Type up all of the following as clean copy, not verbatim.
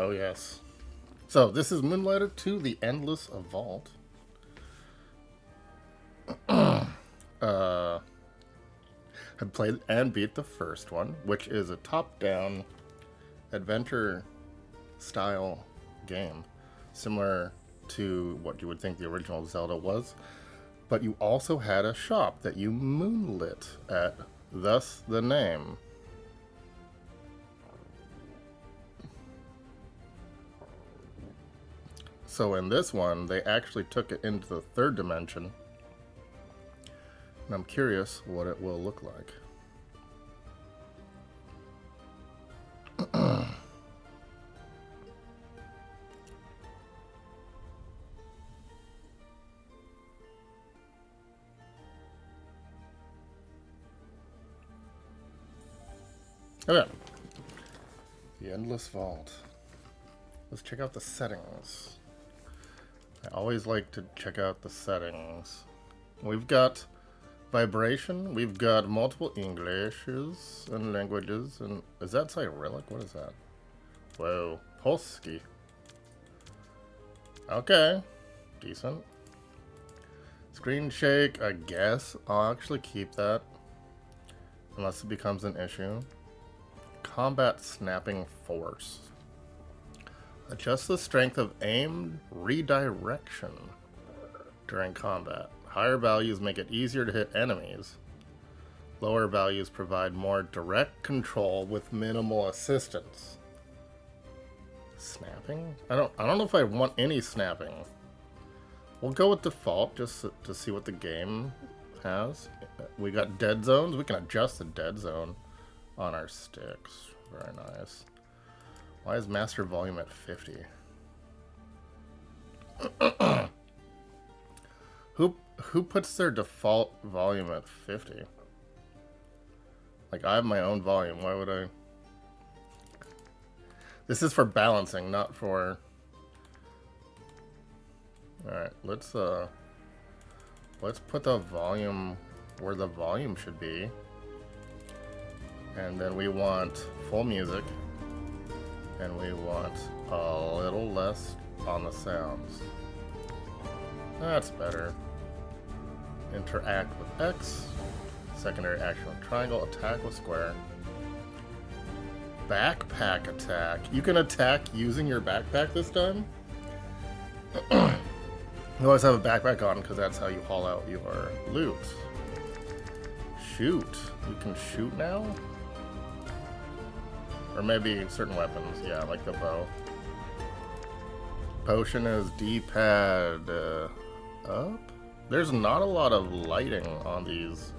Oh, yes. So, this is Moonlighter 2, The Endless Vault. uh, I played and beat the first one, which is a top-down adventure style game, similar to what you would think the original Zelda was. But you also had a shop that you moonlit at, thus the name. So in this one, they actually took it into the third dimension. And I'm curious what it will look like. Okay. The Endless Vault. Let's check out the settings. I always like to check out the settings. We've got vibration. We've got multiple Englishes and languages. And is that Cyrillic? What is that? Whoa. Polski. Okay. Decent. Screen shake, I guess. I'll actually keep that. Unless it becomes an issue. Combat snapping force. Adjust the strength of aim redirection during combat. Higher values make it easier to hit enemies. Lower values provide more direct control with minimal assistance. Snapping? I don't know if I want any snapping. We'll go with default just to see what the game has. We got dead zones. We can adjust the dead zone on our sticks. Very nice. Why is master volume at 50? Who puts their default volume at 50? Like, I have my own volume. Why would I? This is for balancing, not for... Alright, let's put the volume where the volume should be. And then we want full music. And we want a little less on the sounds. That's better. Interact with X. Secondary action with triangle. Attack with square. Backpack attack. You can attack using your backpack this time? You always have a backpack on because that's how you haul out your loot. Shoot. You can shoot now? Or maybe certain weapons, yeah, like the bow. Potion is D-pad up? There's not a lot of lighting on these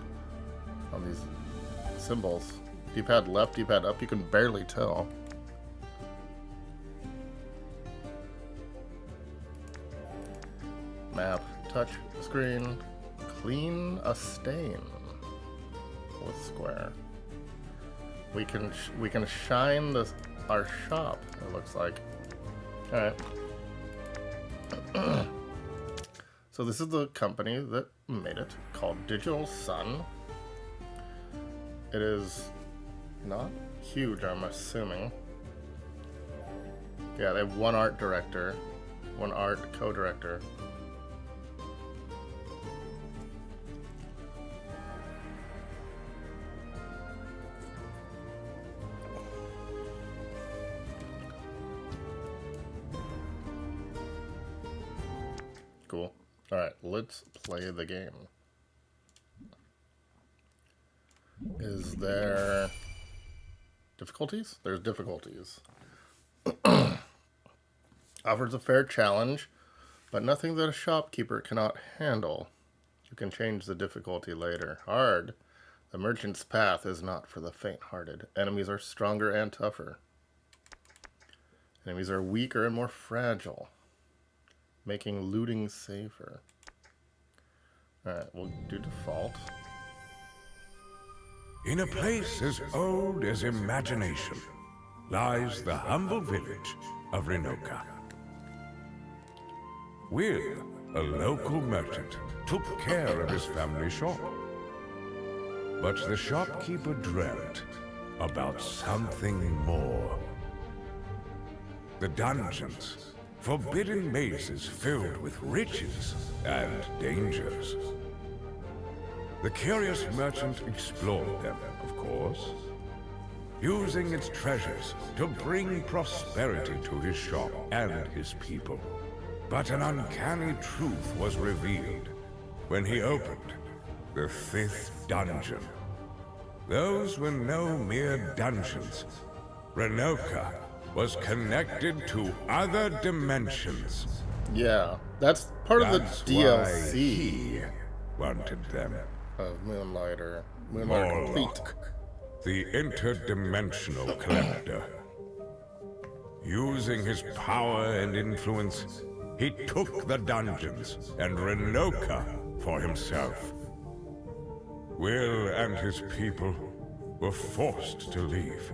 symbols. D-pad left, D-pad up, you can barely tell. Map, touch screen, clean a stain with square. We can shine our shop, it looks like. Alright. So this is the company that made it, called Digital Sun. It is not huge, I'm assuming. Yeah, they have one art director, one art co-director. Cool. Alright, let's play the game. Is there difficulties? There's difficulties. Offers a fair challenge, but nothing that a shopkeeper cannot handle. You can change the difficulty later. Hard. The merchant's path is not for the faint-hearted. Enemies are stronger and tougher. Enemies are weaker and more fragile, making looting safer. Alright, we'll do default. In a place as old as imagination lies the humble village of Renoka. Will, a local merchant, took care of his family shop. But the shopkeeper dreamt about something more. the dungeons, forbidden mazes filled with riches and dangers. The curious merchant explored them, of course, using its treasures to bring prosperity to his shop and his people. But an uncanny truth was revealed when he opened the 5th dungeon. Those were no mere dungeons. Renoka was connected to other dimensions. Yeah, that's part of the That's DLC why he wanted them. of Moonlighter. Moonlighter complete. Morlock, the interdimensional collector. Using his power and influence, he took the dungeons and Renoka for himself. Will and his people were forced to leave.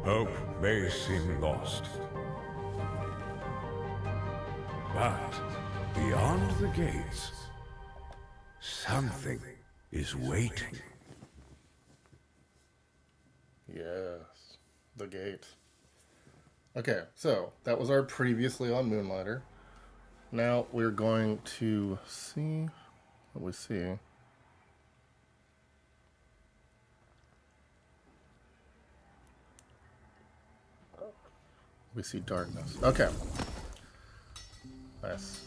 Hope may seem lost. But beyond the gates, something is waiting. Yes, the gate. Okay, so that was our previously on Moonlighter. Now we're going to see what we see. We see darkness. Okay. Nice.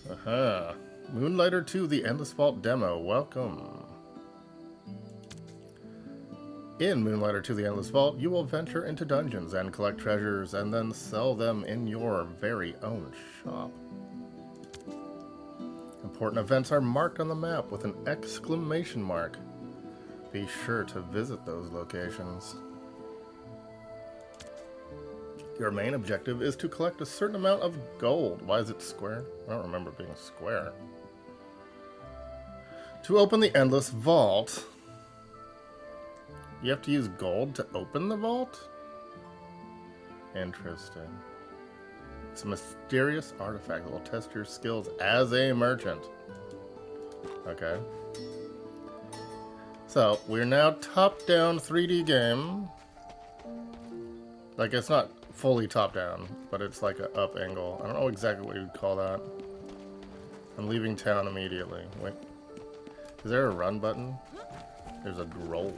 Moonlighter 2, the Endless Vault demo. Welcome. In Moonlighter 2, the Endless Vault, you will venture into dungeons and collect treasures and then sell them in your very own shop. Important events are marked on the map with an exclamation mark. Be sure to visit those locations. Your main objective is to collect a certain amount of gold. Why is it square? I don't remember it being square. To open the Endless Vault, you have to use gold to open the vault? Interesting. It's a mysterious artifact that will test your skills as a merchant. Okay. So, we're now top-down 3D game. Like, it's not fully top-down, but it's like an up angle. I don't know exactly what you'd call that. I'm leaving town immediately. Wait. Is there a run button? There's a roll.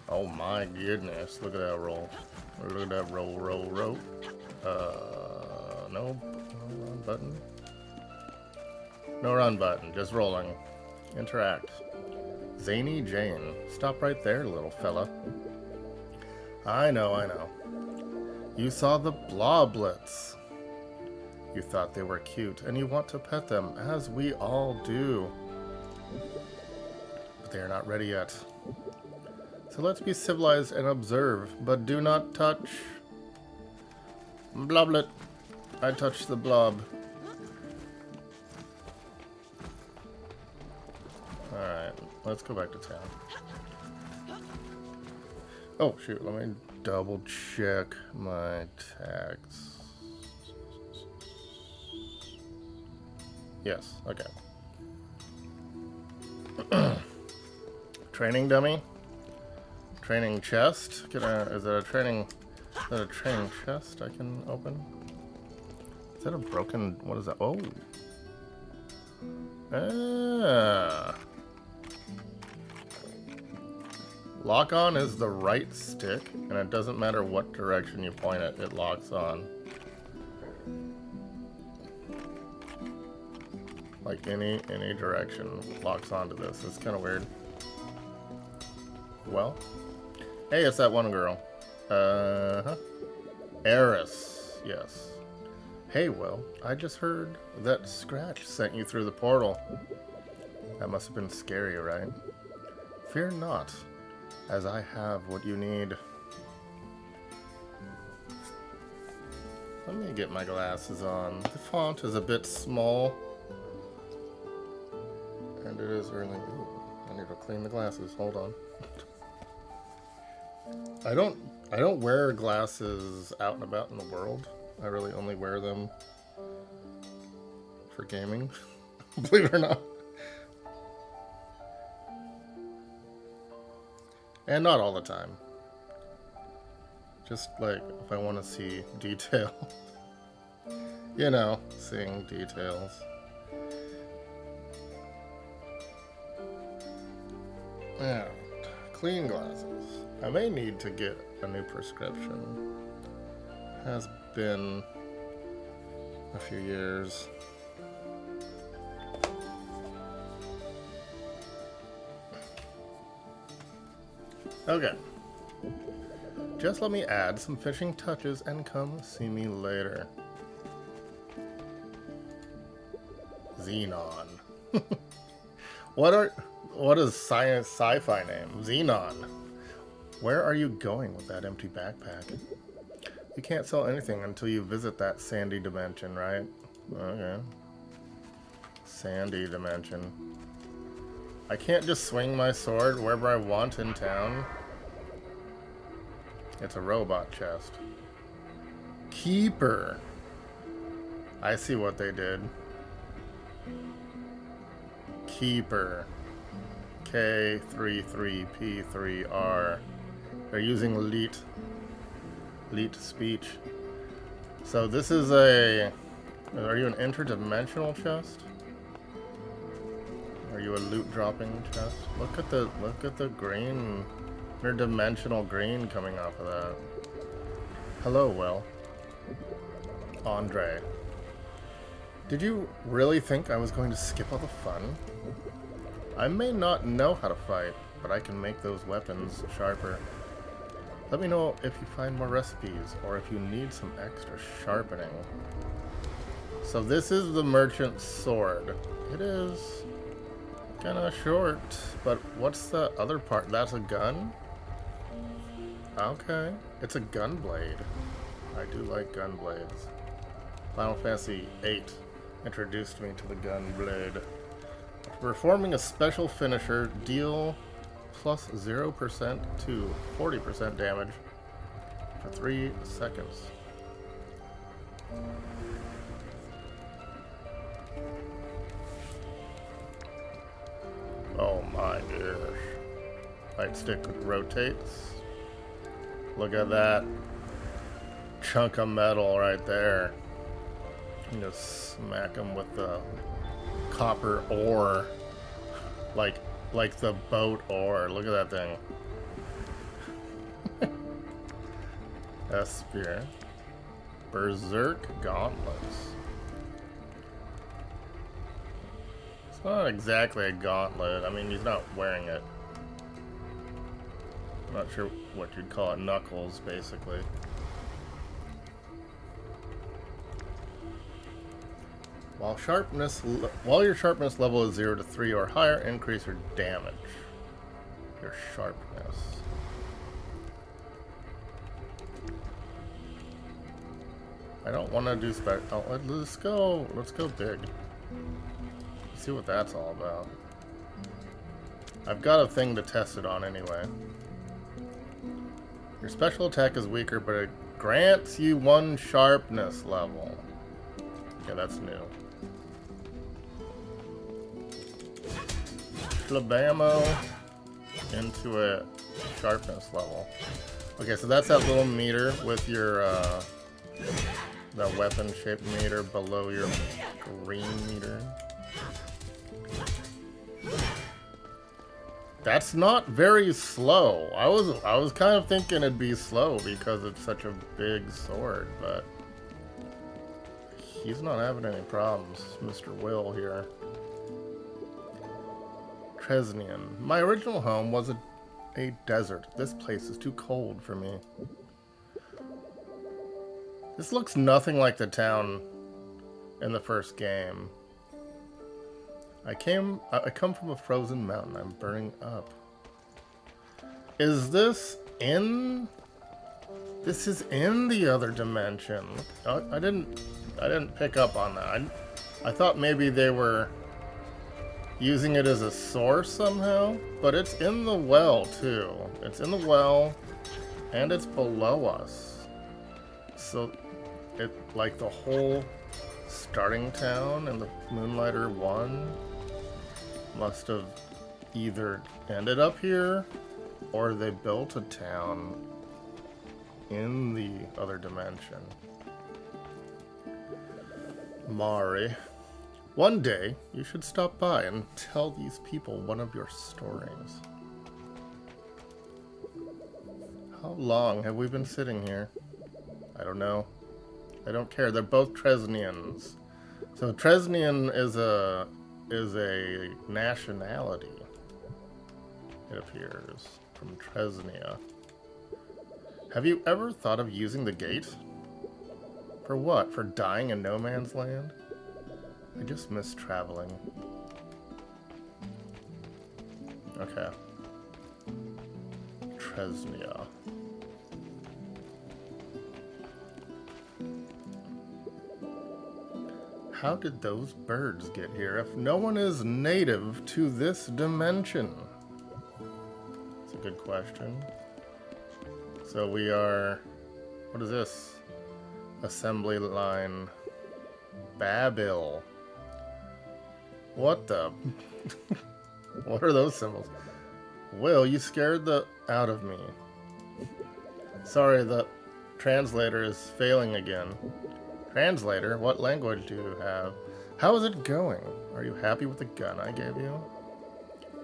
Oh my goodness. Look at that roll. Look at that roll. No run button. No run button. Just rolling. Interact. Zany Jane. Stop right there, little fella. I know. You saw the bloblets. You thought they were cute, and you want to pet them, as we all do. But they are not ready yet. So let's be civilized and observe, but do not touch. Bloblet. I touched the blob. Alright, let's go back to town. Oh, shoot, let me double check my tags. Yes, okay. Training dummy? Training chest? Is that a training chest I can open? Is that a broken, what is that? Oh. Ah. Lock on is the right stick, and it doesn't matter what direction you point it, it locks on. Like any direction locks onto this. It's kind of weird. Well, hey, it's that one girl. Eris, yes. Hey, Will, I just heard that Scratch sent you through the portal. That must have been scary, right? Fear not, as I have what you need. Let me get my glasses on. The font is a bit small. And it is early. Ooh, I need to clean the glasses. Hold on. I don't wear glasses out and about in the world. I really only wear them for gaming. Believe it or not. And not all the time. Just like if I want to see detail. You know, seeing details. Yeah, clean glasses. I may need to get a new prescription. Has been a few years. Okay. Just let me add some finishing touches and come see me later. Xenon. What is science sci-fi name? Xenon. Where are you going with that empty backpack? You can't sell anything until you visit that sandy dimension, right? Okay. Sandy dimension. I can't just swing my sword wherever I want in town. It's a robot chest. Keeper. I see what they did. Keeper. K33P3R. They're using elite speech. So this is a... Are you an interdimensional chest? Are you a loot dropping chest? Look at the green, interdimensional green coming off of that. Hello, Will. Andre. Did you really think I was going to skip all the fun? I may not know how to fight, but I can make those weapons sharper. Let me know if you find more recipes, or if you need some extra sharpening. So this is the merchant's sword. It is kinda short, but what's the other part? That's a gun? Okay, it's a gun blade. I do like gun blades. Final Fantasy VIII introduced me to the gun blade. Performing a special finisher, deal plus 0% to 40% damage for 3 seconds. Oh my gosh. Right stick rotates. Look at that chunk of metal right there. You just smack him with the copper ore. Like the boat ore. Look at that thing. A spear. Berserk gauntlets. It's not exactly a gauntlet. I mean, he's not wearing it. I'm not sure what you'd call it. Knuckles, basically. While your sharpness level is 0 to 3 or higher, increase your damage. Your sharpness. I don't want to do spec. Oh, let's go big. See what that's all about. I've got a thing to test it on anyway. Your special attack is weaker, but it grants you 1 sharpness level. Okay, that's new. Flabamo into a sharpness level. Okay, so that's that little meter with your the weapon shaped meter below your green meter. That's not very slow. I was kind of thinking it'd be slow because it's such a big sword, but he's not having any problems, Mr. Will here. Tresnian. My original home was a desert. This place is too cold for me. This looks nothing like the town in the first game. I come from a frozen mountain. I'm burning up. Is this in? This is in the other dimension. I didn't pick up on that. I thought maybe they were using it as a source somehow, but it's in the well too. It's in the well, and it's below us. So, it like the whole starting town in the Moonlighter 1 must have either ended up here, or they built a town in the other dimension. Mari. One day, you should stop by and tell these people one of your stories. How long have we been sitting here? I don't know. I don't care. They're both Tresnians. So Tresnian is a nationality. It appears from Tresnia. Have you ever thought of using the gate? For what? For dying in no man's land? I just miss traveling. Okay. Tresnia. How did those birds get here if no one is native to this dimension? That's a good question. So we are... What is this? Assembly line. Babil. What the... What are those symbols? Will, you scared the out of me. Sorry, the translator is failing again. Translator, what language do you have? How is it going? Are you happy with the gun I gave you?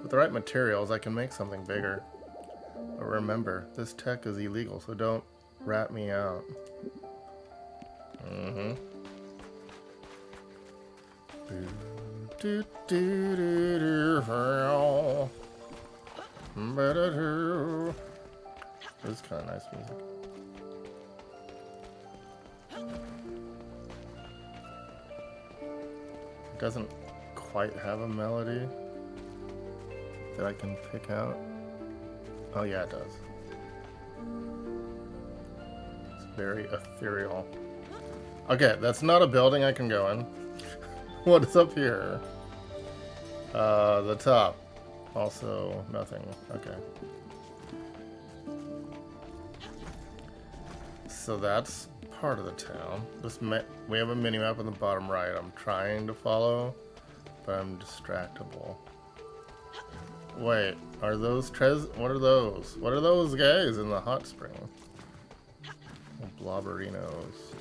With the right materials, I can make something bigger. But remember, this tech is illegal, so don't rat me out. This is kind of nice music. It doesn't quite have a melody that I can pick out. Oh yeah, it does. It's very ethereal. Okay, that's not a building I can go in. What is up here? The top. Also, nothing. Okay. So that's part of the town. We have a mini-map on the bottom right. I'm trying to follow, but I'm distractible. Wait, are those what are those? What are those guys in the hot spring? Blobberinos.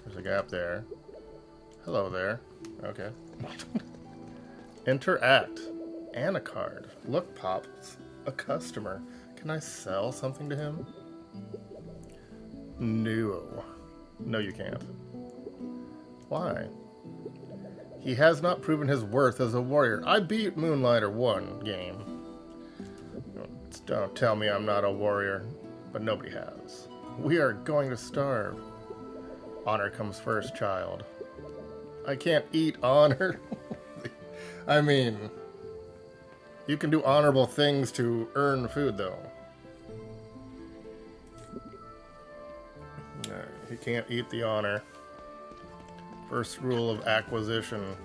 There's a gap there. Hello there. Okay. Interact. Anacard. Look, Pops. A customer. Can I sell something to him? No. No, you can't. Why? He has not proven his worth as a warrior. I beat Moonlighter one game. Don't tell me I'm not a warrior, but nobody has. We are going to starve. Honor comes first, child. I can't eat honor. I mean, you can do honorable things to earn food, though. No, you can't eat the honor. First rule of acquisition.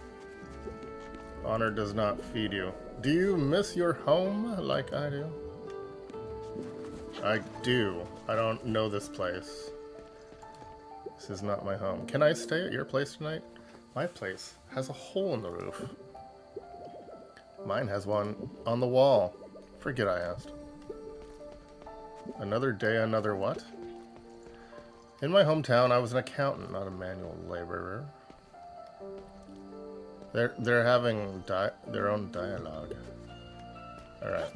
Honor does not feed you. Do you miss your home like I do? I do. I don't know this place. This is not my home. Can I stay at your place tonight? My place has a hole in the roof. Mine has one on the wall. Forget I asked. Another day, another what? In my hometown, I was an accountant, not a manual laborer. They're having their own dialogue. All right.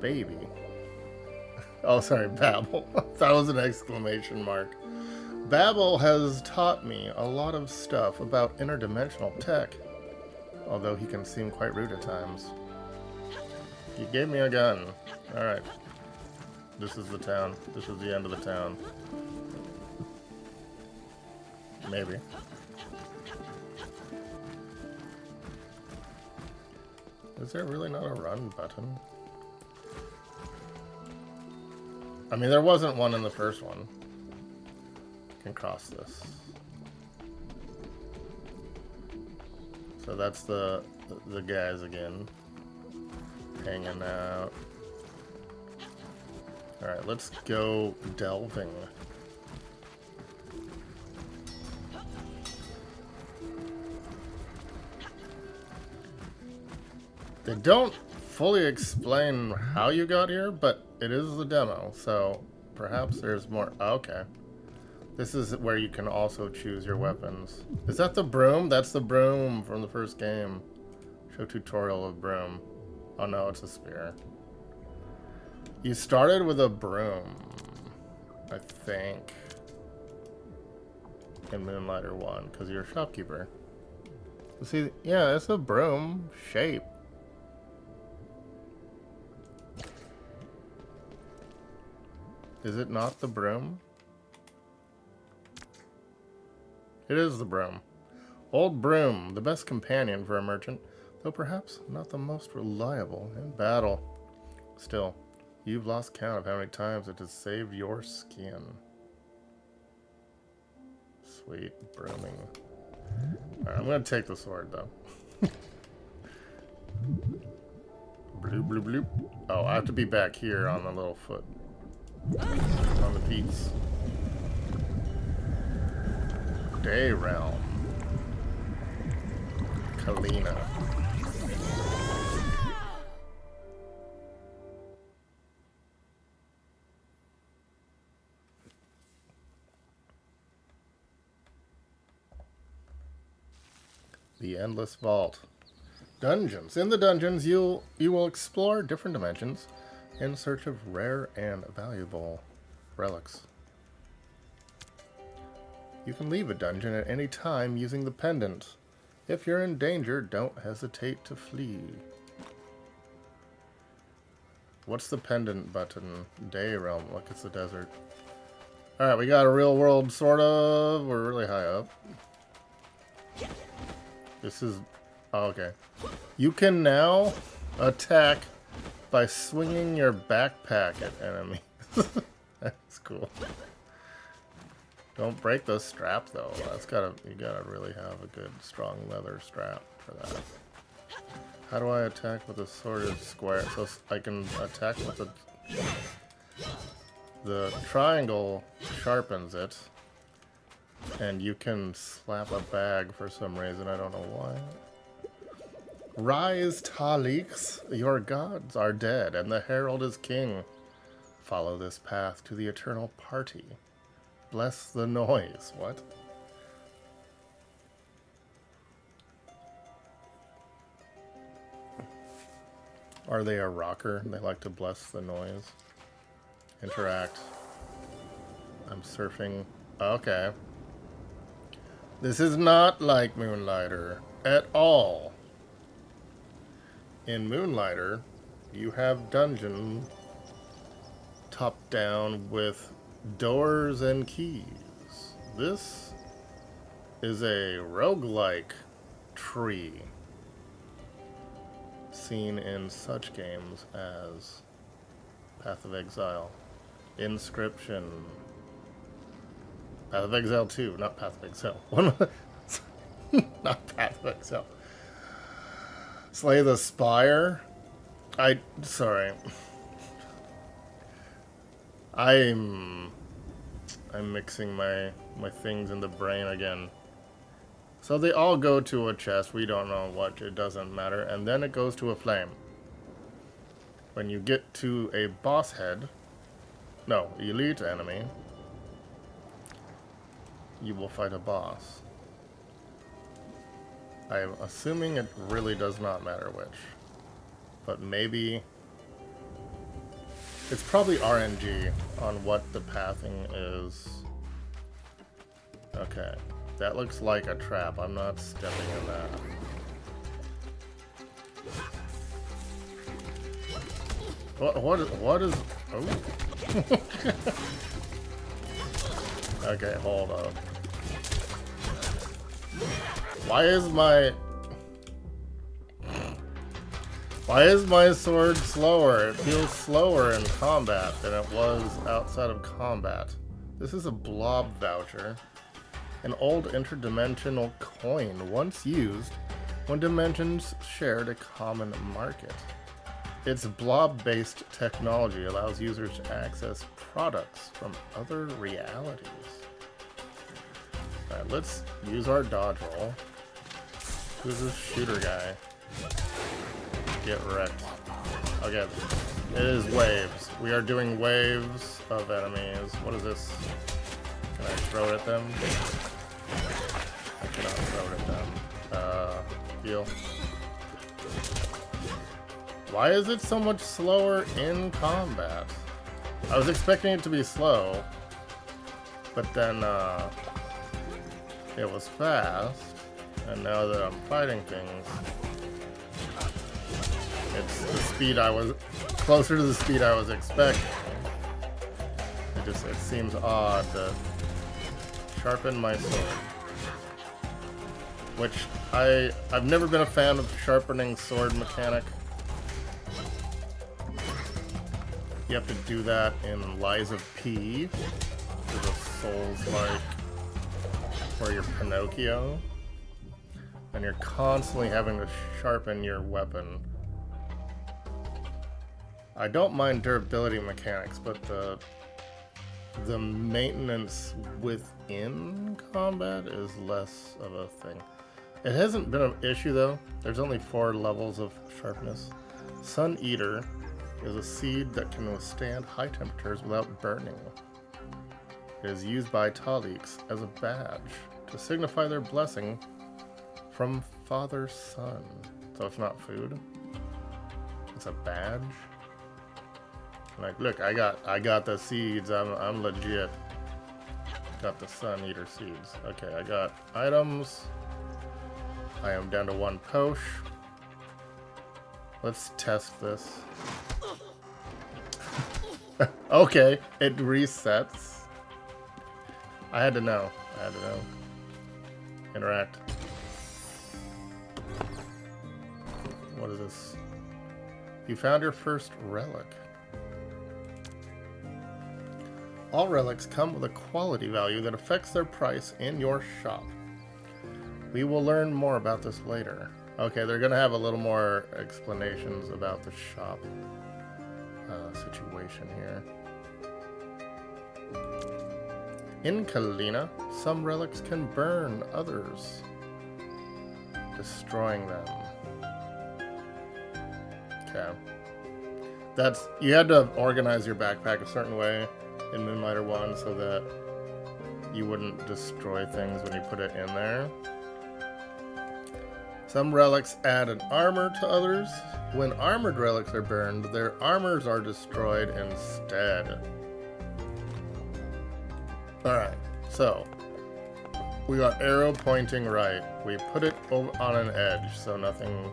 Baby. Oh, sorry, Babel. That was an exclamation mark. Babel has taught me a lot of stuff about interdimensional tech, although he can seem quite rude at times. He gave me a gun. Alright. This is the town. This is the end of the town. Maybe. Is there really not a run button? I mean, there wasn't one in the first one. Can cross this. So that's the guys again. Hanging out. Alright, let's go delving. They don't fully explain how you got here, but it is the demo, so perhaps there's more. Okay. This is where you can also choose your weapons. Is that the broom? That's the broom from the first game. Show tutorial of broom. Oh no, it's a spear. You started with a broom, I think, in Moonlighter 1, because you're a shopkeeper. See, yeah, it's a broom shape. Is it not the broom? It is the broom. Old broom, the best companion for a merchant, though perhaps not the most reliable in battle. Still, you've lost count of how many times it has saved your skin. Sweet brooming. Alright, I'm gonna take the sword though. Bloop, bloop, bloop. Oh, I have to be back here on the little foot. On the feet. Day Realm. Kalina. The Endless Vault. Dungeons. In the dungeons, you will explore different dimensions in search of rare and valuable relics. You can leave a dungeon at any time using the pendant. If you're in danger, don't hesitate to flee. What's the pendant button? Day Realm. Look, it's the desert. Alright, we got a real world, sort of. We're really high up. This is... Oh, okay. You can now attack by swinging your backpack at enemies. That's cool. Don't break those straps though. You gotta really have a good strong leather strap for that. How do I attack with a sword of square? So I can attack with the triangle sharpens it, and you can slap a bag for some reason. I don't know why. Rise, Talix, your gods are dead, and the herald is king. Follow this path to the eternal party. Bless the noise. What? Are they a rocker? They like to bless the noise. Interact. I'm surfing. Okay. This is not like Moonlighter at all. In Moonlighter, you have dungeon top down with doors and keys. This is a roguelike tree seen in such games as Path of Exile, Inscription, Path of Exile 2, not Path of Exile. Not Path of Exile. Slay the Spire. Sorry. I'm mixing my things in the brain again. So they all go to a chest. We don't know what. It doesn't matter. And then it goes to a flame. When you get to a boss head, no, elite enemy, you will fight a boss. I'm assuming it really does not matter which. But maybe... It's probably RNG on what the pathing is. Okay. That looks like a trap. I'm not stepping in that. What is... Oh. Okay, hold up. Why is my sword slower? It feels slower in combat than it was outside of combat. This is a blob voucher. An old interdimensional coin once used when dimensions shared a common market. Its blob-based technology allows users to access products from other realities. Alright, let's use our dodge roll. Who's this shooter guy? Get wrecked. Okay, it is waves. We are doing waves of enemies. What is this? Can I throw it at them? I cannot throw it at them. Heal. Why is it so much slower in combat? I was expecting it to be slow, but then it was fast, and now that I'm fighting things, it's the speed I was closer to the speed I was expecting. It seems odd to sharpen my sword, which I've never been a fan of sharpening sword mechanic. You have to do that in Lies of P, which is a Souls-like, where you're Pinocchio, and you're constantly having to sharpen your weapon. I don't mind durability mechanics, but the maintenance within combat is less of a thing. It hasn't been an issue though. There's only 4 levels of sharpness. Sun Eater is a seed that can withstand high temperatures without burning. It is used by Taliks as a badge to signify their blessing from Father Sun. So it's not food. It's a badge. Like, look, I got the seeds. I'm legit. Got the Sun Eater seeds. Okay, I got items. I am down to 1 posh. Let's test this. Okay, it resets. I had to know. Interact. What is this? You found your first relic. All relics come with a quality value that affects their price in your shop. We will learn more about this later. Okay, they're gonna have a little more explanations about the shop situation here. In Kalina, some relics can burn others, destroying them. Okay. You had to organize your backpack a certain way in Moonlighter 1 so that you wouldn't destroy things when you put it in there. Some relics add an armor to others. When armored relics are burned, their armors are destroyed instead. Alright, so we got arrow pointing right. We put it on an edge so nothing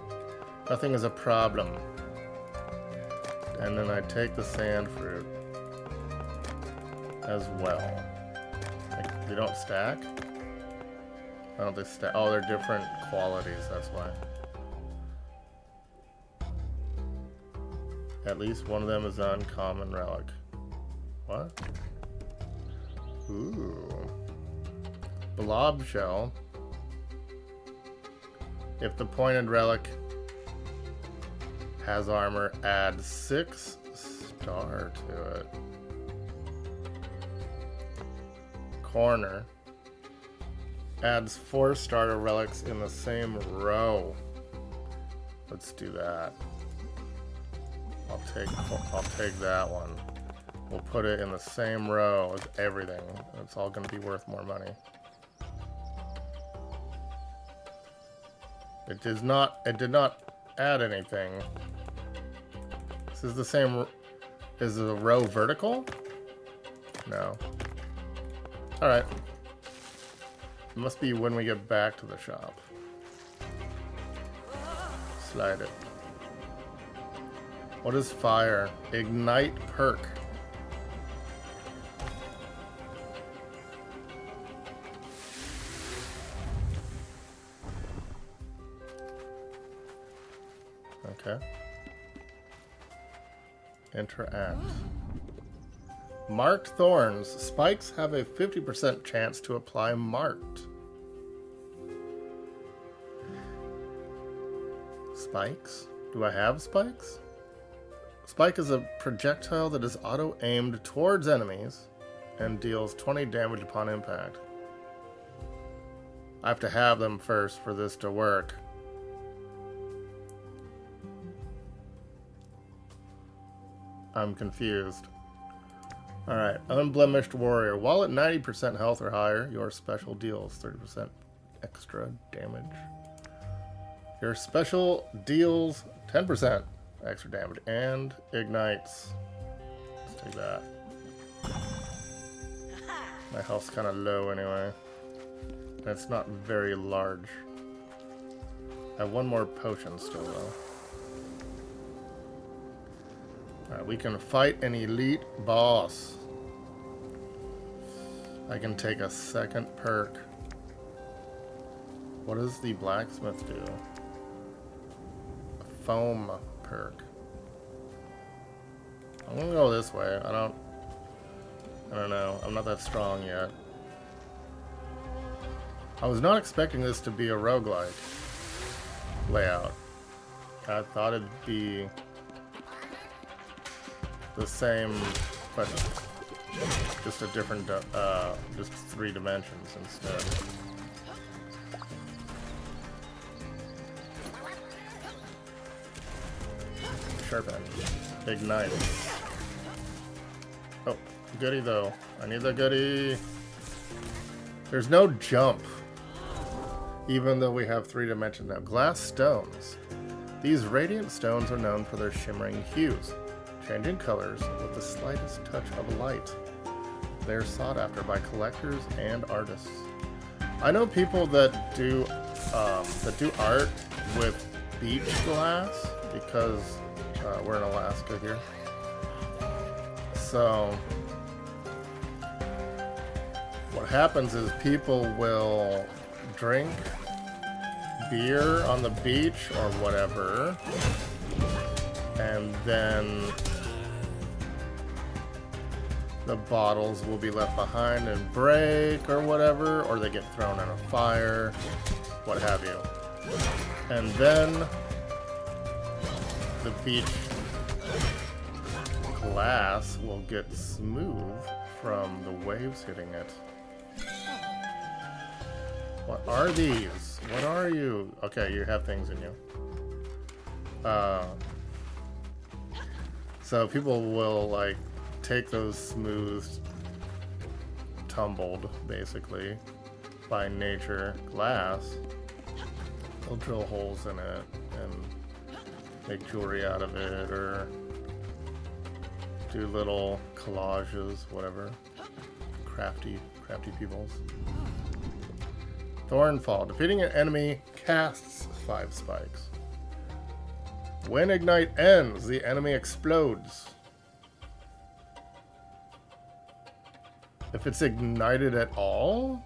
is a problem. And then I take the sand fruit as well. Like, they don't stack? I don't think stack. Oh, they're different qualities, that's why. At least one of them is an uncommon relic. What? Ooh. Blob shell. If the pointed relic has armor, add 6 star to it. Corner. Adds 4 starter relics in the same row. Let's do that. I'll take that one. We'll put it in the same row as everything. It's all going to be worth more money. It did not add anything. This is the same. Is the row vertical? No. All right. It must be when we get back to the shop. Slide it. What is fire? Ignite perk. Okay. Interact. Marked thorns. Spikes have a 50% chance to apply marked. Spikes? Do I have spikes? Spike is a projectile that is auto-aimed towards enemies and deals 20 damage upon impact. I have to have them first for this to work. I'm confused. Alright, Unblemished Warrior. While at 90% health or higher, your special deals 30% extra damage. Your special deals 10% extra damage and ignites. Let's take that. My health's kind of low anyway. And it's not very large. I have one more potion still though. Alright, we can fight an elite boss. I can take a second perk. What does the blacksmith do? A foam perk. I'm gonna go this way. I don't know. I'm not that strong yet. I was not expecting this to be a roguelike layout. I thought it'd be the same, but just a different, just 3 dimensions instead. Sharpen. Ignite. Oh, goodie though. I need the goodie. There's no jump, even though we have 3 dimensions now. Glass stones. These radiant stones are known for their shimmering hues, changing colors with the slightest touch of light. They are sought after by collectors and artists. I know people that do art with beach glass because we're in Alaska here. So what happens is people will drink beer on the beach or whatever, and then the bottles will be left behind and break or whatever, or they get thrown in a fire, what have you. And then the beach glass will get smooth from the waves hitting it. What are these? What are you? Okay, you have things in you. So people will like take those smooth, tumbled, basically, by nature glass. They'll drill holes in it and make jewelry out of it, or do little collages, whatever. Crafty peoples. Thornfall. Defeating an enemy casts 5 spikes. When ignite ends, the enemy explodes. If it's ignited at all?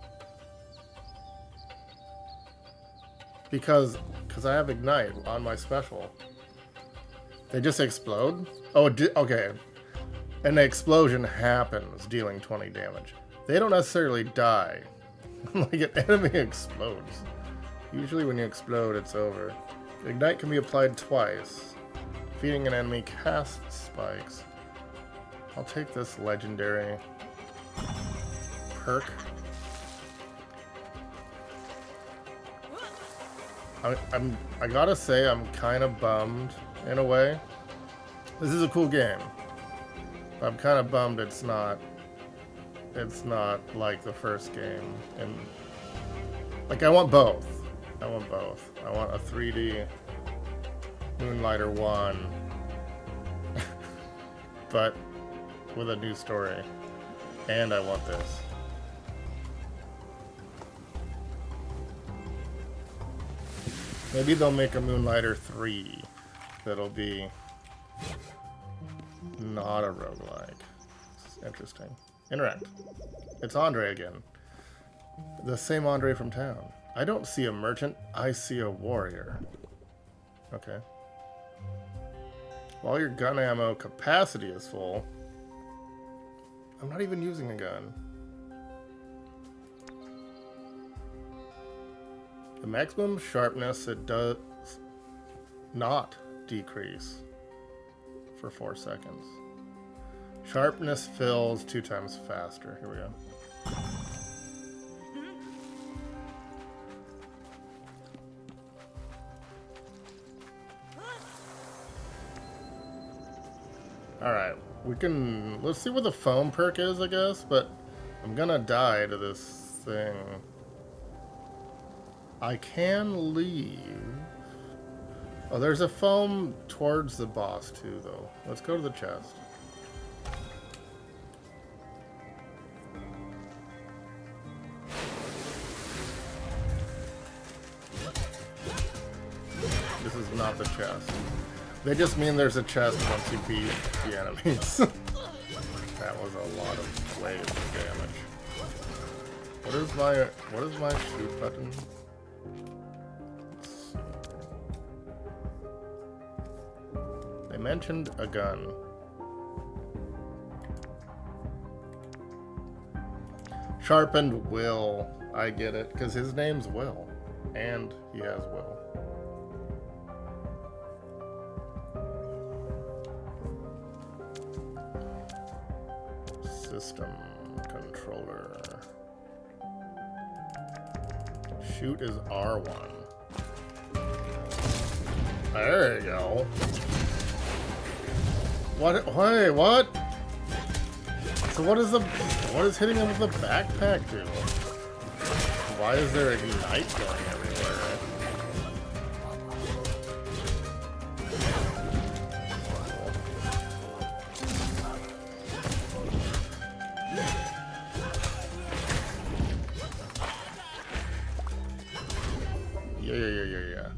Because I have ignite on my special. They just explode? Oh, okay. An explosion happens, dealing 20 damage. They don't necessarily die. Like an enemy explodes. Usually when you explode, it's over. Ignite can be applied twice. Defeating an enemy casts spikes. I'll take this legendary perk. I gotta say, I'm kind of bummed in a way. This is a cool game. I'm kind of bummed it's not like the first game. And like, I want both. I want a 3D Moonlighter 1, but with a new story. And I want this. Maybe they'll make a Moonlighter 3 that'll be not a roguelike. It's interesting. Interact. It's Andre again. The same Andre from town. I don't see a merchant, I see a warrior. Okay. While your gun ammo capacity is full, I'm not even using a gun. The maximum sharpness, it does not decrease for 4 seconds. Sharpness fills 2 times faster. Here we go. Alright, we can... Let's see what the foam perk is, I guess, but I'm gonna die to this thing. I can leave. Oh, there's a foam towards the boss, too, though. Let's go to the chest. This is not the chest. They just mean there's a chest once you beat the enemies. That was a lot of wave damage. What is my shoot button? Let's see. They mentioned a gun. Sharpened Will. I get it, because his name's Will. And he has Will. System controller. Shoot is R1. There you go. What? Wait, what? So what is hitting him with the backpack do? Why is there ignite going everywhere? Yeah.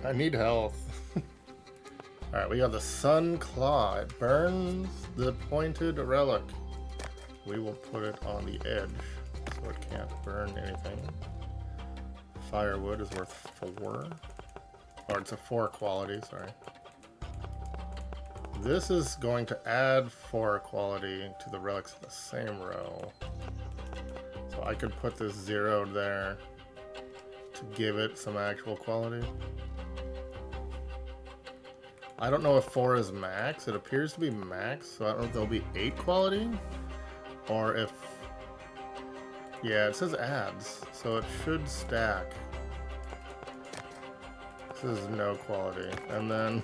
I need health. Alright, we got the Sun Claw. It burns the pointed relic. We will put it on the edge so it can't burn anything. Firewood is worth 4. Or it's a 4 quality, sorry. This is going to add 4 quality to the relics in the same row. So I could put this 0 there to give it some actual quality. I don't know if 4 is max. It appears to be max, so I don't know if there'll be 8 quality. Or if... Yeah, it says adds, so it should stack. This is no quality. And then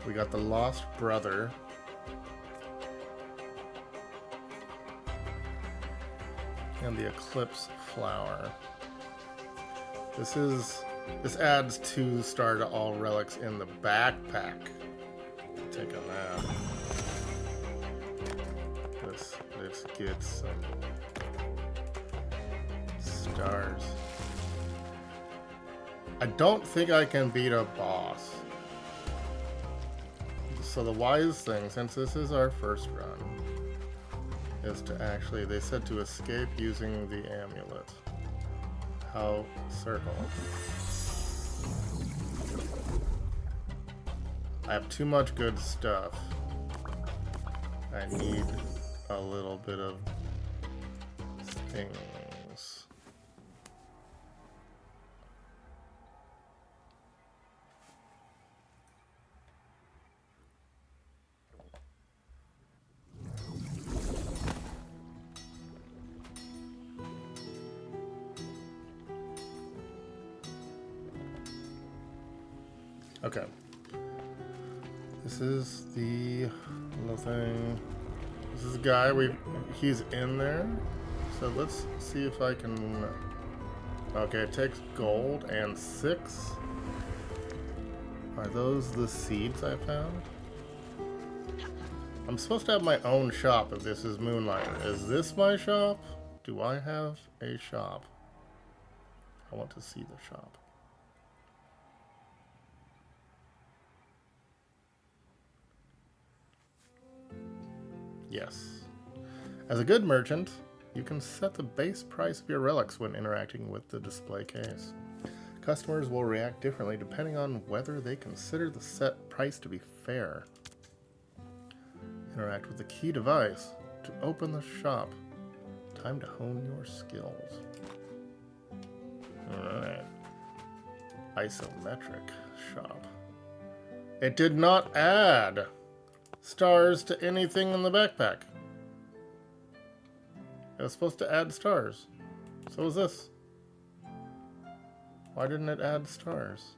we got the Lost Brother. And the Eclipse Flower. This adds 2 star to all relics in the backpack. Take a nap. Let's get some stars. I don't think I can beat a boss. So the wise thing, since this is our first run, is to actually, they said to escape using the amulet. How? Circle. I have too much good stuff. I need a little bit of things. Okay. This is the little thing. This is a guy, he's in there. So let's see if I can... Okay, it takes gold and 6. Are those the seeds I found? I'm supposed to have my own shop if this is Moonlighter. Is this my shop? Do I have a shop? I want to see the shop. Yes. As a good merchant, you can set the base price of your relics when interacting with the display case. Customers will react differently depending on whether they consider the set price to be fair. Interact with the key device to open the shop. Time to hone your skills. Alright. Isometric shop. It did not add stars to anything in the backpack. It was supposed to add stars. So was this. Why didn't it add stars?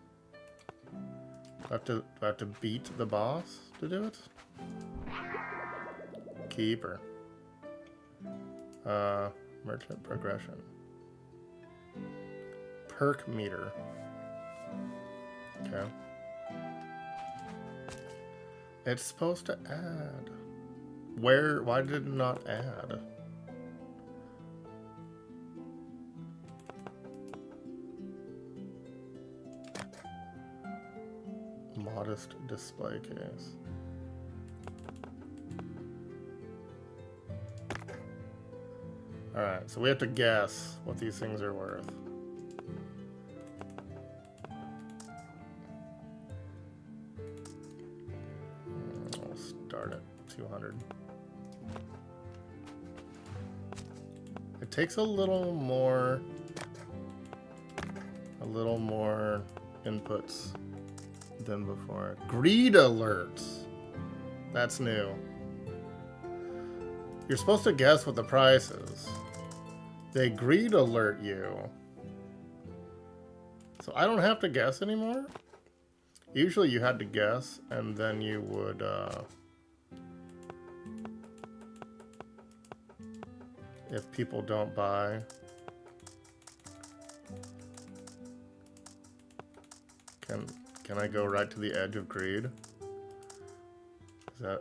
Do I have to beat the boss to do it? Keeper. Merchant progression. Perk meter. Okay. It's supposed to add. Why did it not add? Modest display case. Alright, so we have to guess what these things are worth. We'll start at 200. It takes a little more inputs than before. Greed alerts. That's new. You're supposed to guess what the price is. They greed alert you. So I don't have to guess anymore? Usually you had to guess and then you would if people don't buy. Can I go right to the edge of greed?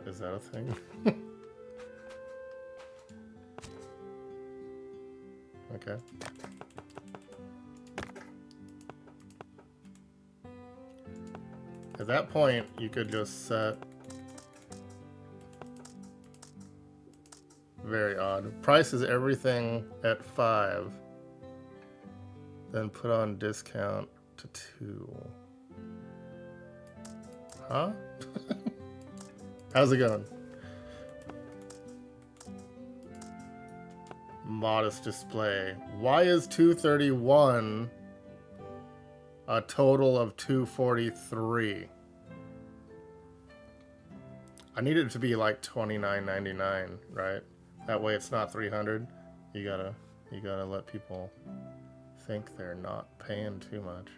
Is that a thing? Okay. At that point, you could just set... Very odd. Price is everything at 5. Then put on discount to 2. Huh? How's it going? Modest display. Why is 231 a total of 243? I need it to be like $29.99, right? That way it's not 300. You gotta let people think they're not paying too much.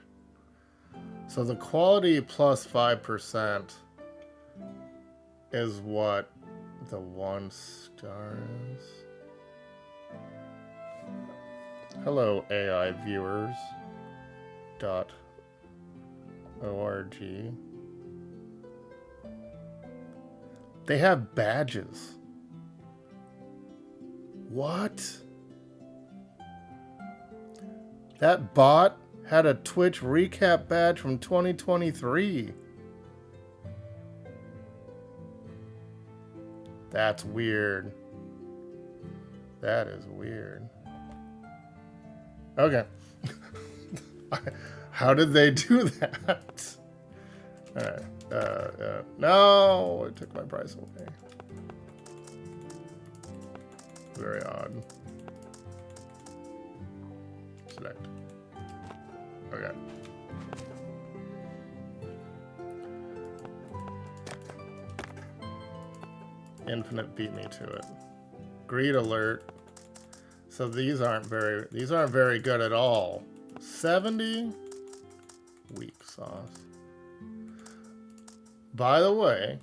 So the quality plus 5% is what the 1 star is. Hello, AI viewers. .org. They have badges. What? That bot had a Twitch recap badge from 2023. That's weird. That is weird. Okay. How did they do that? Alright. No! It took my price away. Very odd. Select. Okay. Infinite beat me to it. Greed alert. So these aren't very good at all. 70? Weak sauce. By the way,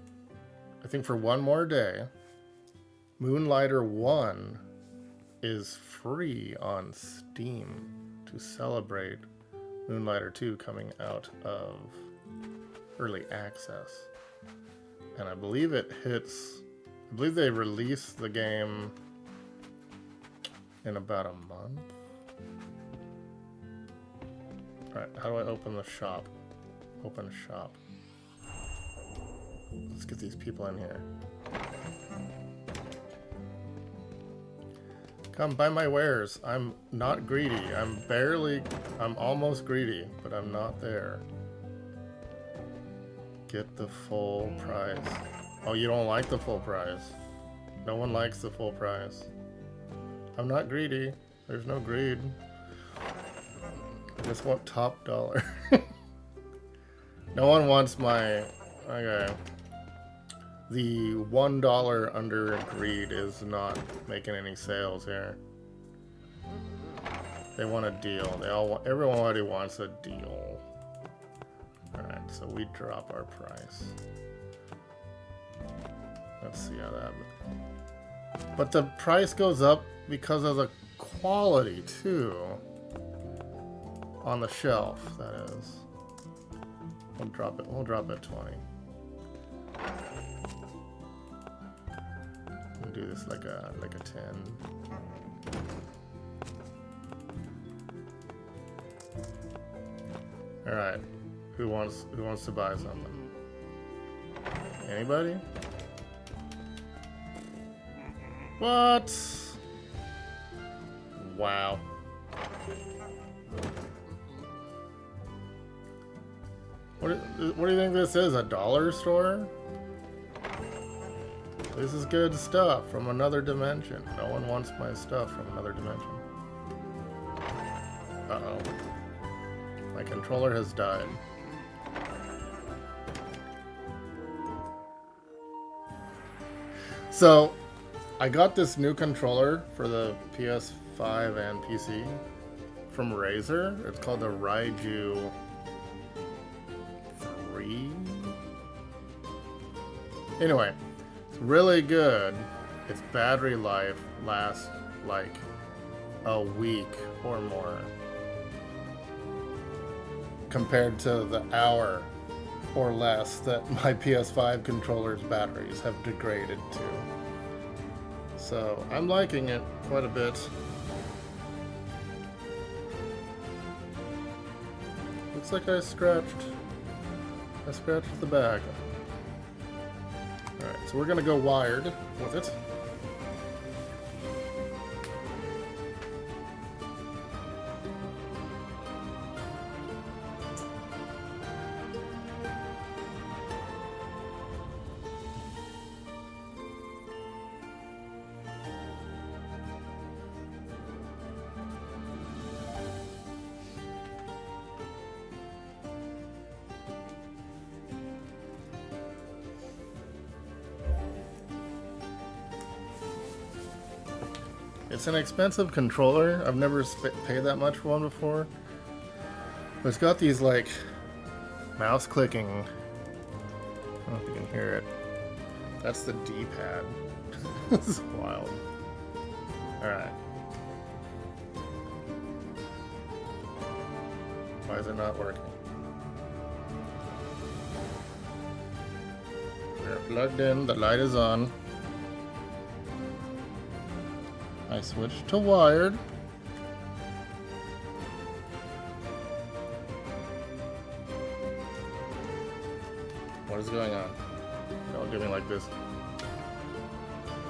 I think for one more day, Moonlighter 1 is free on Steam to celebrate Moonlighter 2 coming out of early access. And I believe they release the game in about a month. Alright, how do I open the shop? Open shop. Let's get these people in here. Come buy my wares. I'm not greedy. I'm almost greedy, but I'm not there. Get the full price. Oh, you don't like the full price. No one likes the full price. I'm not greedy. There's no greed. I just want top dollar. No one wants my Okay. The $1 under agreed is not making any sales here. They want a deal. Everyone already wants a deal. Alright, so we drop our price. Let's see how that... But the price goes up because of the quality, too. On the shelf, that is. We'll drop it 20. We'll do this like a 10. Alright. Who wants to buy something? Anybody? What? Wow. What do you think this is? A dollar store? This is good stuff from another dimension. No one wants my stuff from another dimension. Uh-oh. My controller has died. So, I got this new controller for the PS5 and PC from Razer. It's called the Raiju 3. Anyway, it's really good. Its battery life lasts like a week or more compared to the hour or less that my PS5 controller's batteries have degraded to. So I'm liking it quite a bit. Looks like I scratched the back. Alright, so we're gonna go wired with it. It's an expensive controller. I've never paid that much for one before. But it's got these, like, mouse clicking. I don't know if you can hear it. That's the D-pad. This is wild. Alright. Why is it not working? We're plugged in. The light is on. I switched to wired. What is going on? Don't do me like this.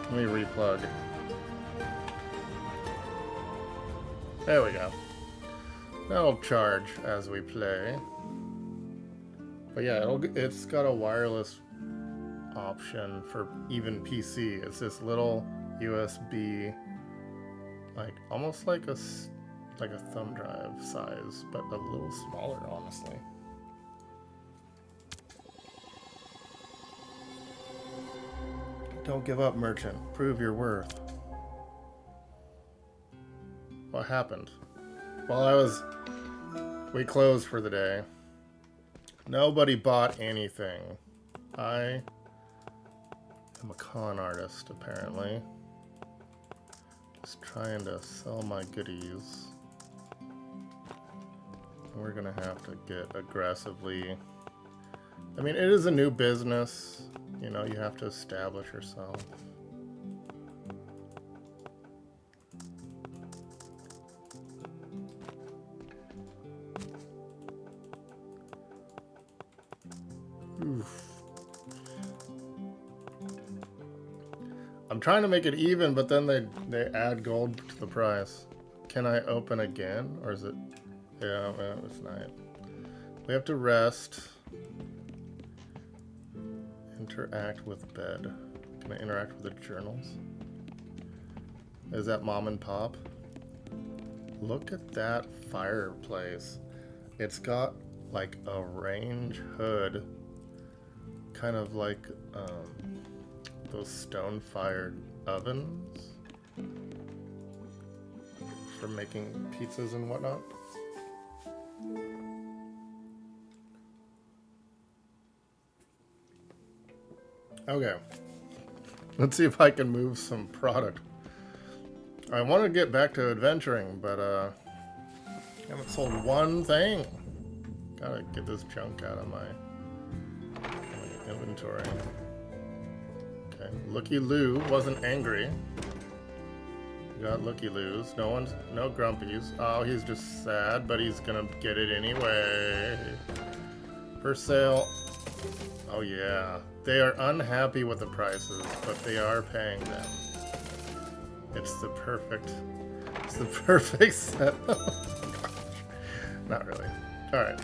Let me replug. There we go. That'll charge as we play. But yeah, it's got a wireless option for even PC. It's this little USB, like almost like a thumb drive size, but a little smaller, honestly. Don't give up, merchant. Prove your worth. What happened? We closed for the day. Nobody bought anything. I am a con artist, apparently. Just trying to sell my goodies. We're gonna have to get aggressively... I mean, it is a new business. You know, you have to establish yourself. Oof. I'm trying to make it even, but then they add gold to the price. Can I open again? Or is it... Yeah, it's not. We have to rest. Interact with bed. Can I interact with the journals? Is that mom and pop? Look at that fireplace. It's got like a range hood kind of like those stone-fired ovens for making pizzas and whatnot. Okay, let's see if I can move some product. I want to get back to adventuring, but I haven't sold one thing. Gotta get this junk out of my inventory. Okay, Looky Loo wasn't angry. We got Looky Loos. No grumpies. Oh, he's just sad, but he's gonna get it anyway. For sale. Oh yeah. They are unhappy with the prices, but they are paying them. It's the perfect set. Not really. Alright,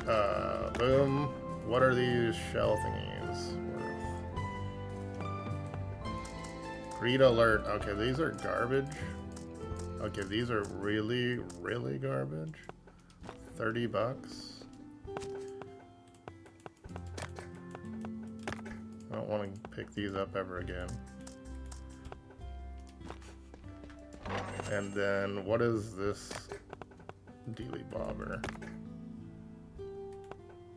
boom. What are these shell thingies worth? Greed alert. Okay, these are garbage. Okay, these are really, really garbage. 30 bucks. I don't want to pick these up ever again. And then, what is this dealy bobber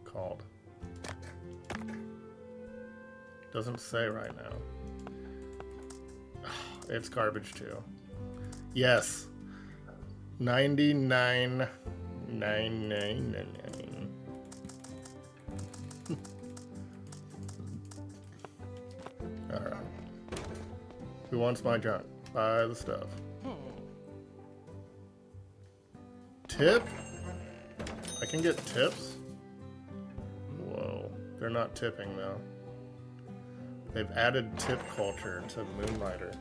called? Doesn't say right now. It's garbage too. Yes. 99.999. Alright. Who wants my junk? Buy the stuff. Tip? I can get tips? Whoa. They're not tipping though. They've added tip culture to Moonlighter.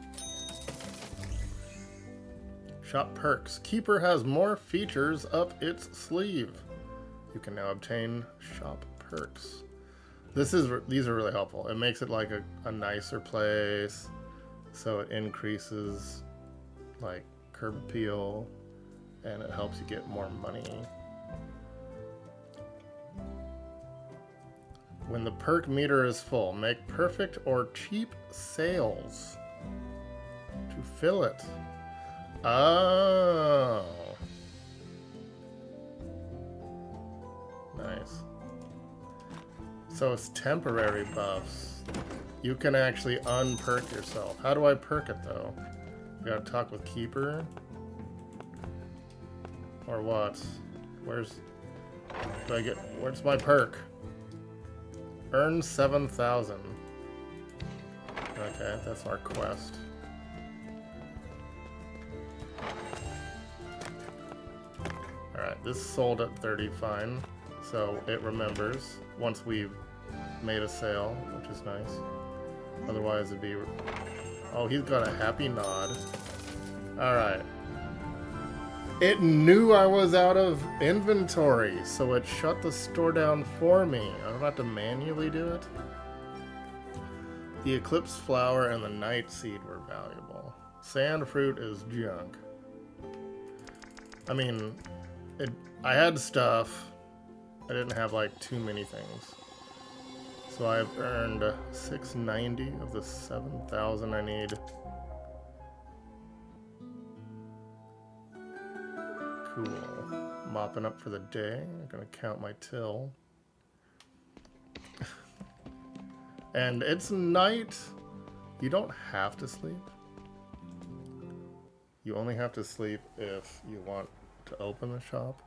Shop perks. Keeper has more features up its sleeve. You can now obtain shop perks. These are really helpful. It makes it like a nicer place, so it increases like curb appeal, and it helps you get more money. When the perk meter is full, make perfect or cheap sales to fill it. Oh. Nice. So it's temporary buffs. You can actually unperk yourself. How do I perk it though? You gotta talk with Keeper? Or what? Where's my perk? Earn 7,000. Okay, that's our quest. Alright, this sold at 30, fine. So it remembers once we've made a sale, which is nice. Otherwise it'd be... Oh, he's got a happy nod. Alright. It knew I was out of inventory, so it shut the store down for me. I don't have to manually do it. The eclipse flower and the night seed were valuable. Sand fruit is junk. I mean, I had stuff. I didn't have like too many things. So I've earned 690 of the 7,000 I need. Cool. Mopping up for the day. I'm gonna count my till. And it's night. You don't have to sleep. You only have to sleep if you want to open the shop.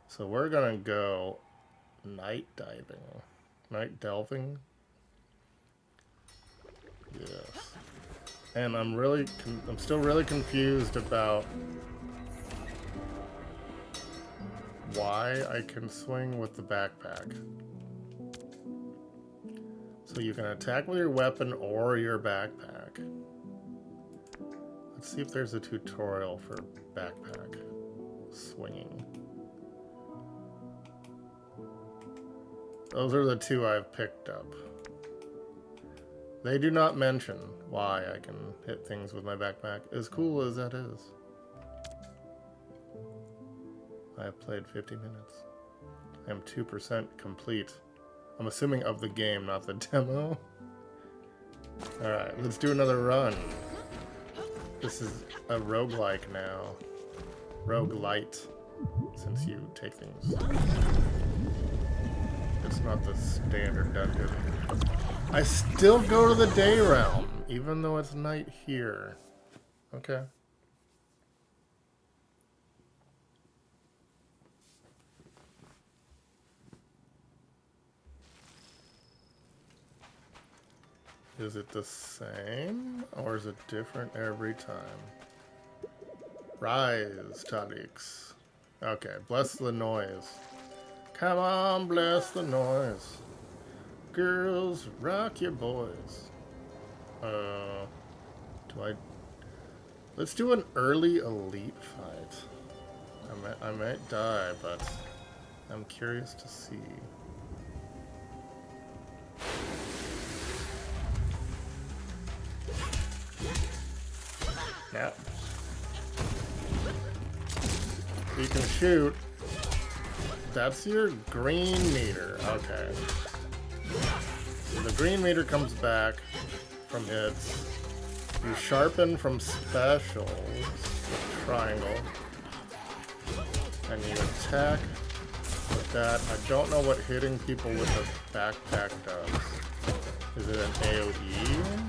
So we're gonna go night diving. Night delving. Yes. And I'm still really confused about why I can swing with the backpack. So you can attack with your weapon or your backpack. Let's see if there's a tutorial for backpack swinging. Those are the two I've picked up. They do not mention why I can hit things with my backpack, as cool as that is. I have played 50 minutes. I am 2% complete. I'm assuming of the game, not the demo. Alright, let's do another run. This is a roguelike now. Roguelite, since you take things. It's not the standard dungeon. I still go to the day realm, even though it's night here. Okay. Is it the same, or is it different every time? Rise, Tadix. Okay, bless the noise. Come on, bless the noise. Girls, rock your boys. Let's do an early elite fight. I might die, but I'm curious to see. Now, you can shoot. That's your green meter. Okay. So the green meter comes back from hits. You sharpen from specials, triangle, and you attack with that. I don't know what hitting people with a backpack does. Is it an AoE?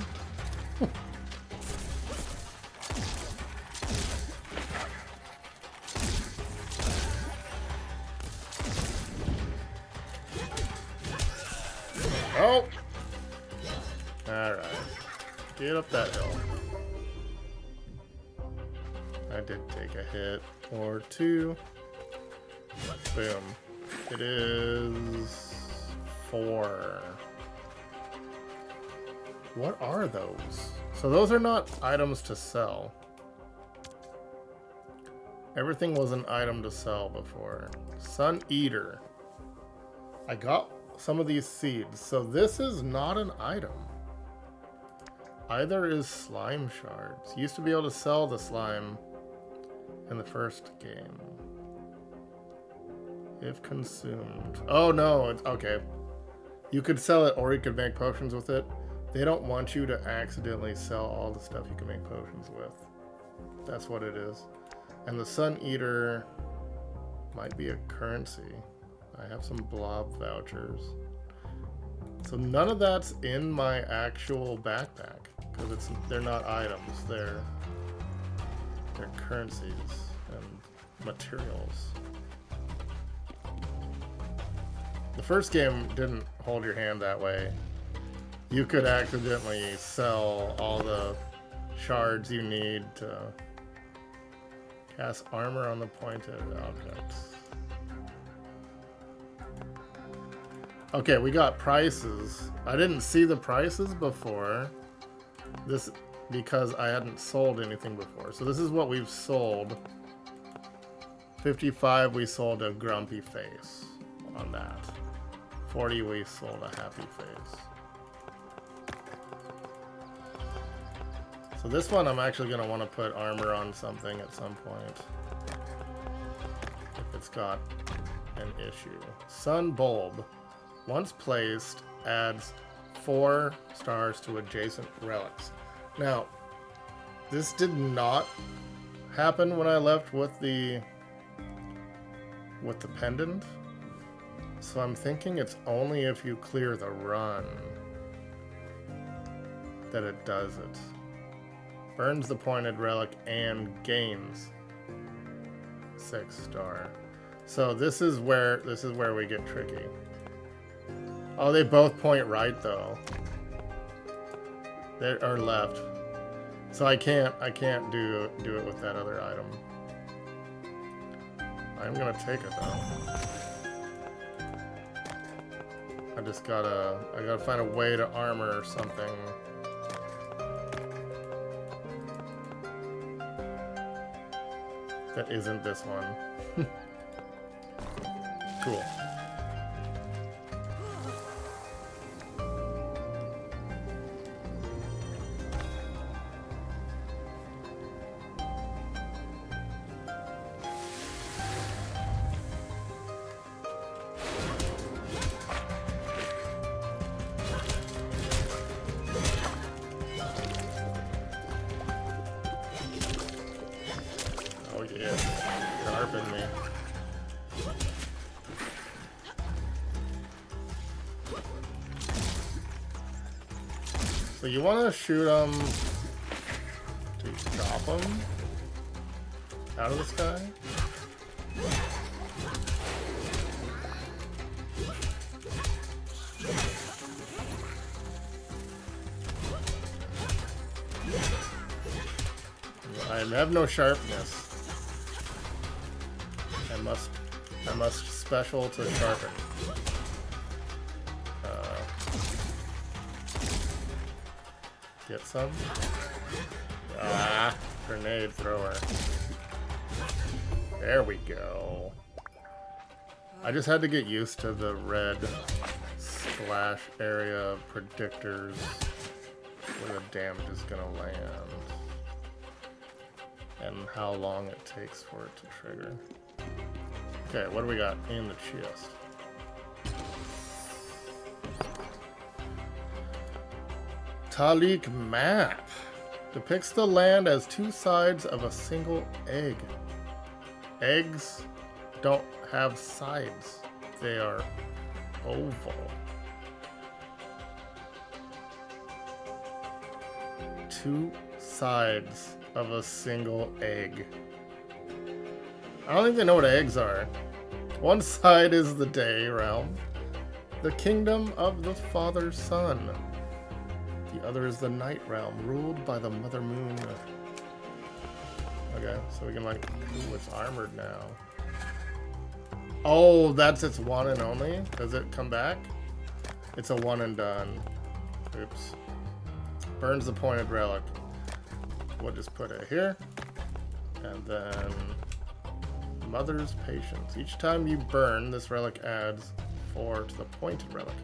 Oh! Alright. Get up that hill. I did take a hit or two. Boom. It is 4. What are those? So those are not items to sell. Everything was an item to sell before. Sun Eater. I got some of these seeds. So this is not an item. Either is slime shards. You used to be able to sell the slime in the first game. If consumed. Oh no, it's okay. You could sell it or you could make potions with it. They don't want you to accidentally sell all the stuff you can make potions with. That's what it is. And the Sun Eater might be a currency. I have some blob vouchers. So none of that's in my actual backpack because they're not items. They're currencies and materials. The first game didn't hold your hand that way. You could accidentally sell all the shards you need to cast armor on the pointed objects. Okay, we got prices. I didn't see the prices before. This because I hadn't sold anything before. So this is what we've sold. 55 we sold a grumpy face on that. 40 we sold a happy face. So this one I'm actually going to want to put armor on something at some point. If it's got an issue. Sun Bulb. Once placed, adds 4 stars to adjacent relics. Now, this did not happen when I left with the pendant. So I'm thinking it's only if you clear the run that it does it. Burns the pointed relic and gains 6 star. So this is where we get tricky. Oh, they both point right though. They are left. So I can't do it with that other item. I'm gonna take it though. I gotta find a way to armor something. That isn't this one. Cool. did. Sharpen me. So you want to shoot them to drop them out of the sky? I have no sharpness. I must special to sharpen. Get some. Ah, grenade thrower. There we go. I just had to get used to the red splash area predictors where the damage is gonna land. And how long it takes for it to trigger. Okay, what do we got in the chest? Talik map depicts the land as two sides of a single egg. Eggs don't have sides. They are oval. Two sides of a single egg. I don't think they know what eggs are. One side is the day realm, the kingdom of the father sun. The other is the night realm, ruled by the mother moon. Okay, so we can like, ooh, it's armored now. Oh, that's its one and only? Does it come back? It's a one and done. Oops. Burns the pointed relic. We'll just put it here. And then Mother's Patience. Each time you burn, this relic adds 4 to the pointed relic.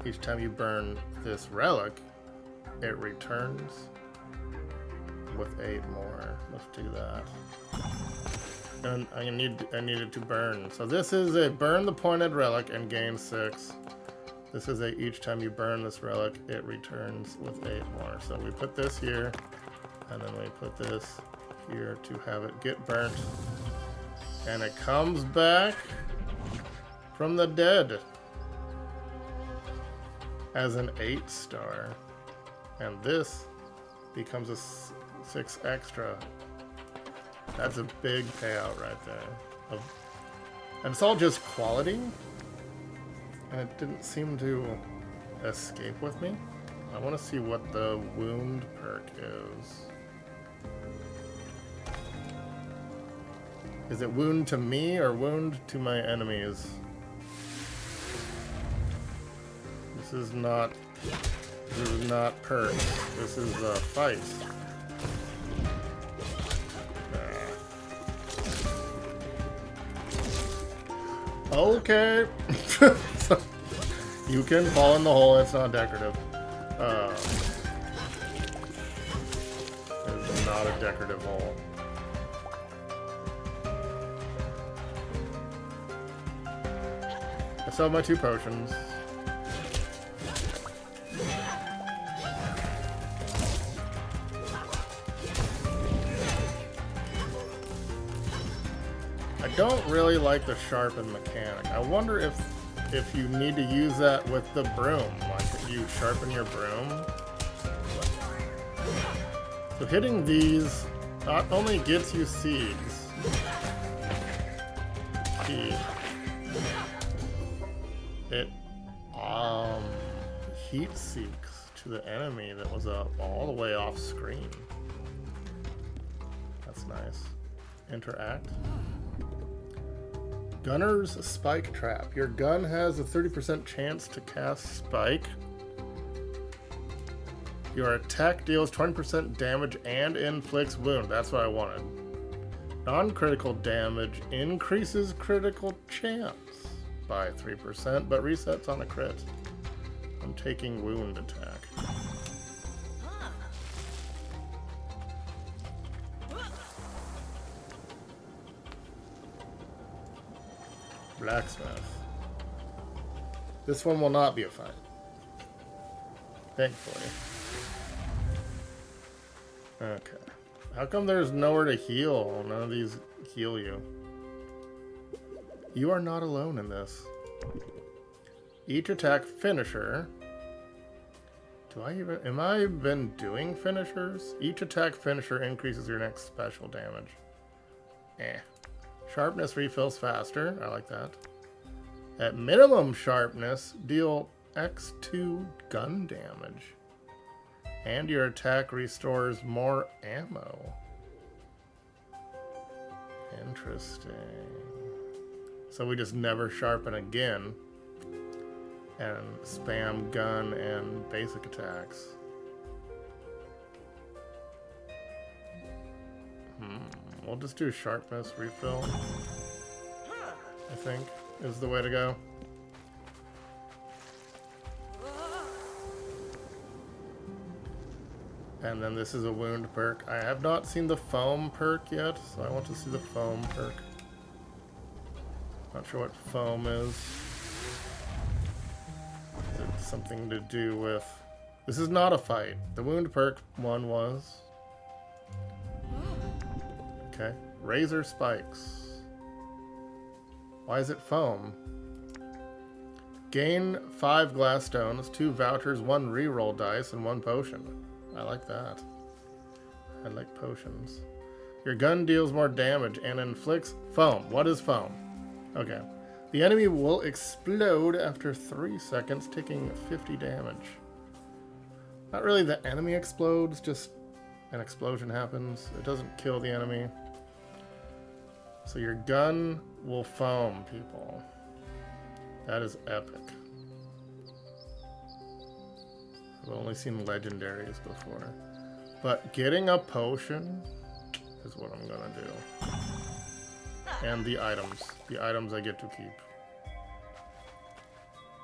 Each time you burn this relic, it returns with 8 more. Let's do that. And I needed to burn. So this is a burn the pointed relic and gain 6. This is a each time you burn this relic, it returns with 8 more. So we put this here, and then we put this here to have it get burnt. And it comes back from the dead as an 8-star. And this becomes a 6 extra. That's a big payout right there. And it's all just quality. And it didn't seem to escape with me. I want to see what the wound perk is. Is it wound to me or wound to my enemies? This is not perk. This is fight. Okay. You can fall in the hole, it's not decorative. It's not a decorative hole. I still have my 2 potions. I don't really like the sharpen mechanic. I wonder if you need to use that with the broom. Like if you sharpen your broom. So hitting these not only gets you seeds. It heat seeks to the enemy that was all the way off screen. That's nice. Interact. Gunner's Spike Trap. Your gun has a 30% chance to cast Spike. Your attack deals 20% damage and inflicts wound. That's what I wanted. Non-critical damage increases critical chance by 3%, but resets on a crit. I'm taking wound attack. Blacksmith. This one will not be a fight. Thankfully. Okay. How come there's nowhere to heal? None of these heal you. You are not alone in this. Each attack finisher. Am I been doing finishers? Each attack finisher increases your next special damage. Sharpness refills faster. I like that. At minimum sharpness, deal X2 gun damage. And your attack restores more ammo. Interesting. So we just never sharpen again. And spam gun and basic attacks. We'll just do sharpness refill. I think is the way to go. And then this is a wound perk. I have not seen the foam perk yet, so I want to see the foam perk. Not sure what foam is. Is it something to do with... This is not a fight. The wound perk one was. Okay. Razor spikes. Why is it foam? Gain 5 glass stones, 2 vouchers, 1 reroll dice, and 1 potion. I like that. I like potions. Your gun deals more damage and inflicts foam. What is foam? Okay. The enemy will explode after 3 seconds, taking 50 damage. Not really the enemy explodes, just an explosion happens. It doesn't kill the enemy. So your gun will foam people. That is epic. I've only seen legendaries before. But getting a potion is what I'm gonna do. And the items. The items I get to keep.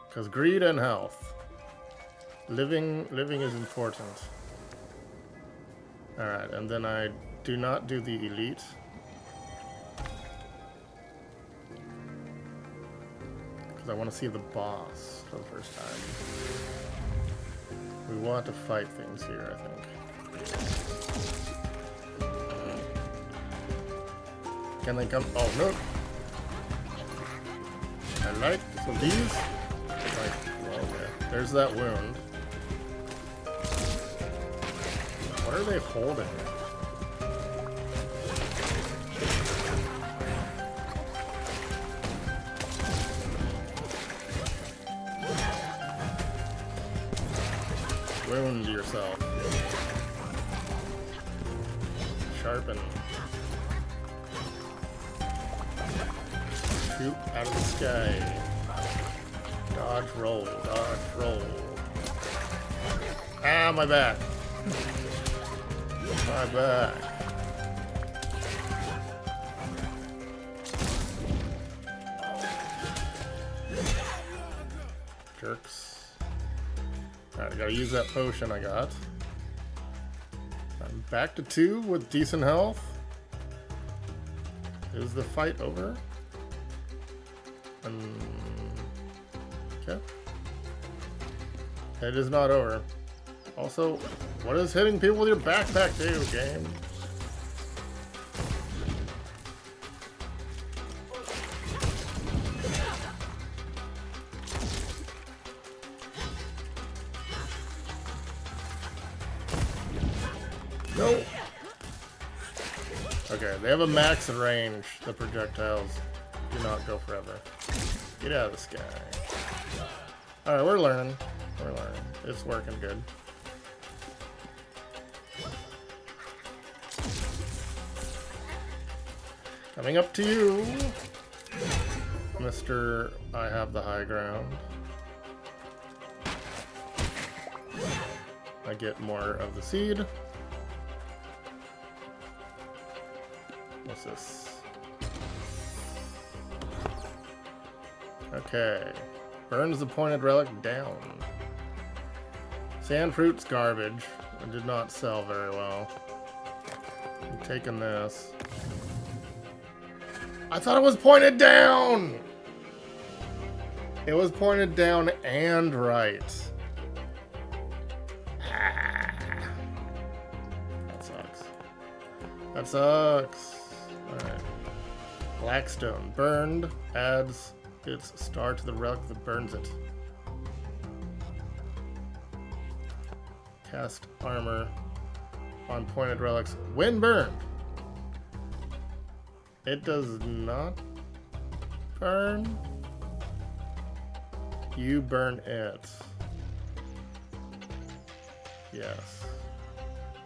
Because greed and health. Living is important. Alright, and then I do not do the elite. Because I want to see the boss for the first time. We want to fight things here, I think. Can they come? Oh, no. I like, so these, like, well, okay. There's that wound. What are they holding? Wound yourself. Sharpen. Shoot out of the sky. Dodge, roll, dodge, roll. Ah, my back. My back. Jerks. Alright, I gotta use that potion I got. I'm back to 2 with decent health. Is the fight over? Okay. It is not over. Also, what is hitting people with your backpack do, game? No! Okay, they have a max range, the projectiles. Do not go forever. Get out of the sky. Alright, we're learning. We're learning. It's working good. Coming up to you, Mr. I have the high ground. I get more of the seed. What's this? Okay. Burns the pointed relic down. Sand fruit's garbage. It did not sell very well. I'm taking this. I thought it was pointed down! It was pointed down and right. That sucks. Alright. Blackstone. Burned adds its star to the relic that burns it. Cast armor on pointed relics when burned. It does not burn. You burn it. Yes.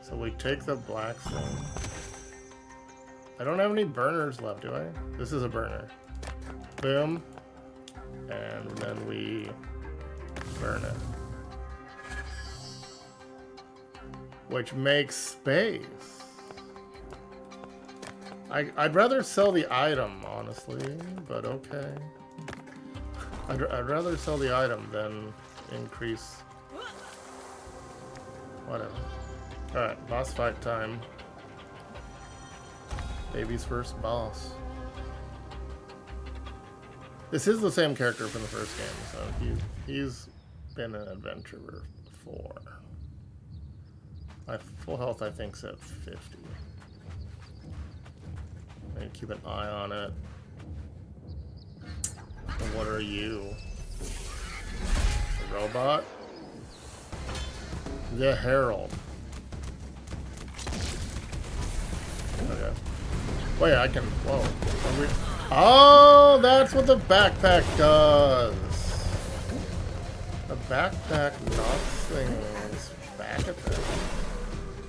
So we take the Blackstone. I don't have any burners left, do I? This is a burner. Boom. And then we burn it. Which makes space. I'd rather sell the item, honestly, but okay. I'd rather sell the item than increase. Whatever. Alright, boss fight time. Baby's first boss. This is the same character from the first game, so he's been an adventurer before. My full health, I think, is at 50. I need to keep an eye on it. And what are you? A robot? The Herald. Okay. Wait, I can. Whoa. Oh, that's what the backpack does. The backpack knocks things back at them.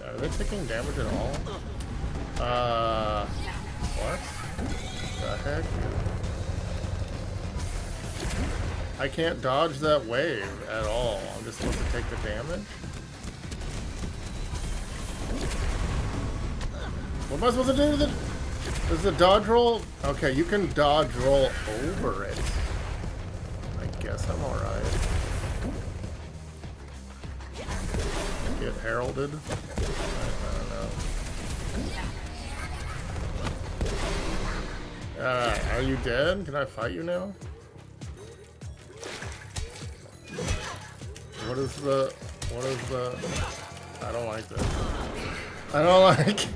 Are they taking damage at all? What? The heck? I can't dodge that wave at all. I'm just supposed to take the damage? What am I supposed to do with it? Is the dodge roll? Okay, you can dodge roll over it. I guess I'm alright. Get heralded? I don't know. Are you dead? Can I fight you now? What is the... I don't like this. I don't like...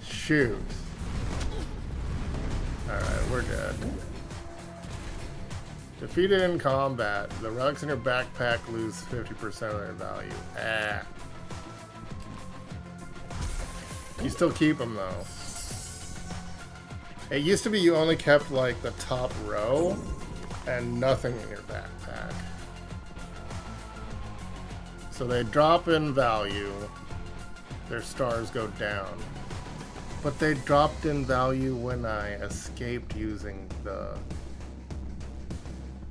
Shoot. Alright, we're dead. Defeated in combat. The relics in your backpack lose 50% of their value. Ah. You still keep them though. It used to be you only kept like the top row and nothing in your backpack. So they drop in value. Their stars go down. But they dropped in value when I escaped using the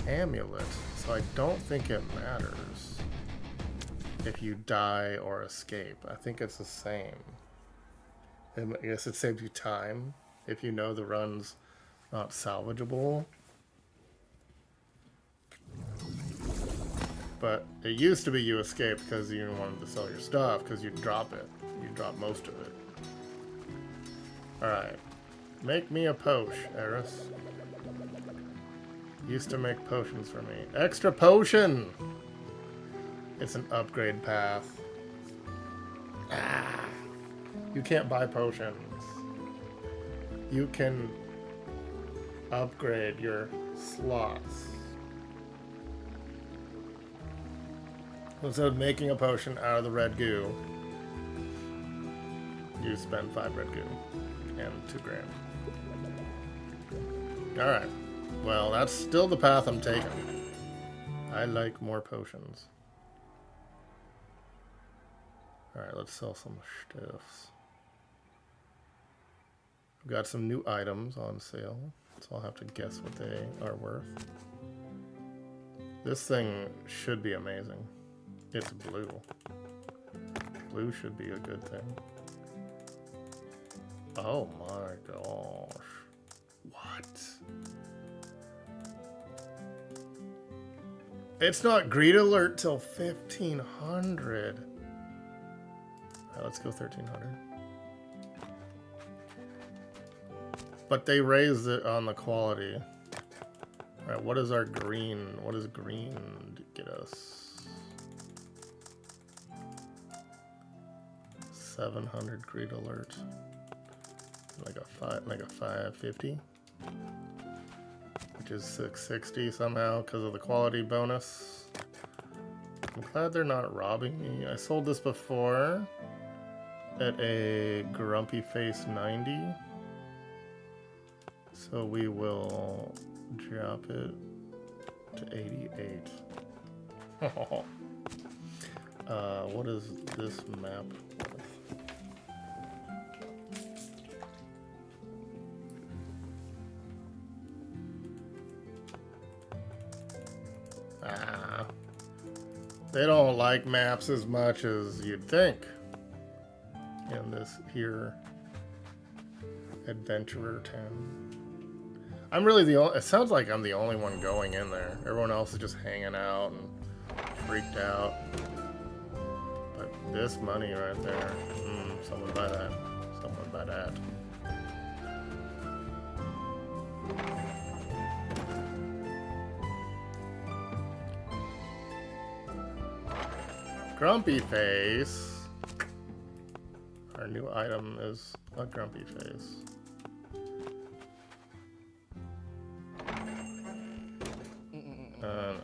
amulet. So I don't think it matters if you die or escape. I think it's the same. I guess it saves you time if you know the run's not salvageable. But it used to be you escaped because you wanted to sell your stuff because you'd drop it. You'd drop most of it. Alright. Make me a potion, Eris. Used to make potions for me. Extra potion! It's an upgrade path. Ah! You can't buy potions. You can upgrade your slots. Instead of making a potion out of the red goo, you spend 5 red goo and 2 grand. Alright. Well, that's still the path I'm taking. I like more potions. Alright, let's sell some stuffs. We've got some new items on sale, so I'll have to guess what they are worth. This thing should be amazing. It's blue. Blue should be a good thing. Oh my gosh. What? It's not greed alert till 1500. Alright, let's go 1300. But they raised it on the quality. Alright, what is our green? What does green get us? 700 greed alert. like a 550, which is 660 somehow because of the quality bonus. I'm glad they're not robbing me. I sold this before at a grumpy face 90, so we will drop it to 88. What is this map worth? They don't like maps as much as you'd think in this here adventurer town. I'm really the only, it sounds like I'm the only one going in there. Everyone else is just hanging out and freaked out. But this money right there, someone buy that. Someone buy that. Grumpy face. Our new item is a grumpy face.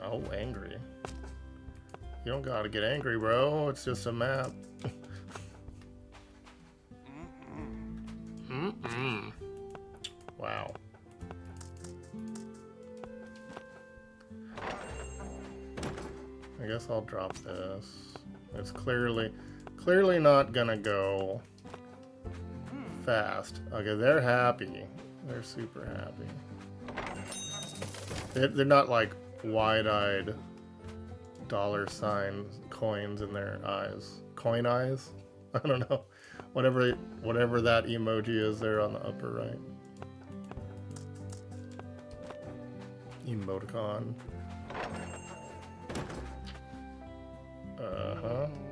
Oh, angry. You don't gotta get angry, bro. It's just a map. Wow. I guess I'll drop this. It's clearly not gonna go fast. Okay, they're happy. They're super happy. They're not like wide-eyed dollar sign coins in their eyes. Coin eyes? I don't know. Whatever that emoji is there on the upper right. Emoticon.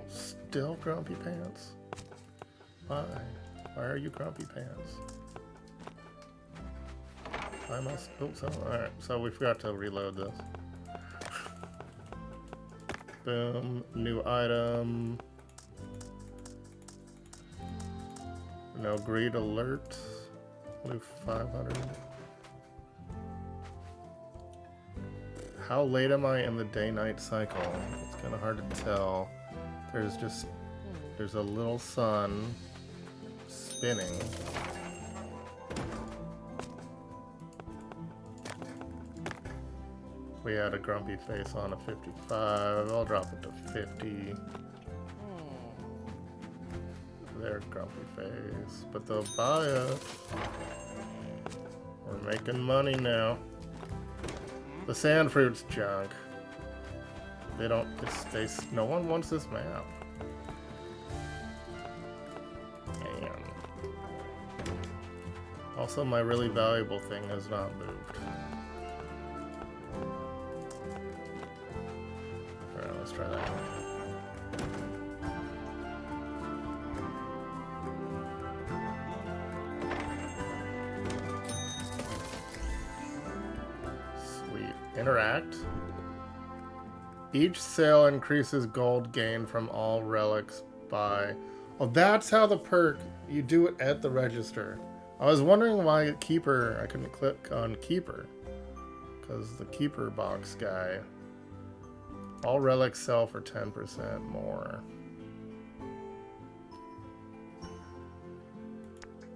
Still grumpy pants. Why? Why are you grumpy pants? I must. Oh, so alright. So we forgot to reload this. Boom. New item. No greed alert. Only 500. How late am I in the day-night cycle? It's kind of hard to tell. There's a little sun spinning. We had a grumpy face on a 55. I'll drop it to 50. Their grumpy face, but they'll buy it. We're making money now. The sand fruit's junk. They don't. No one wants this map. Man. Also, my really valuable thing has not moved. Alright, let's try that. Sweet. Interact. Each sale increases gold gain from all relics by... Oh, that's how the perk, you do it at the register. I was wondering why Keeper, I couldn't click on Keeper. Because the Keeper box guy, all relics sell for 10% more.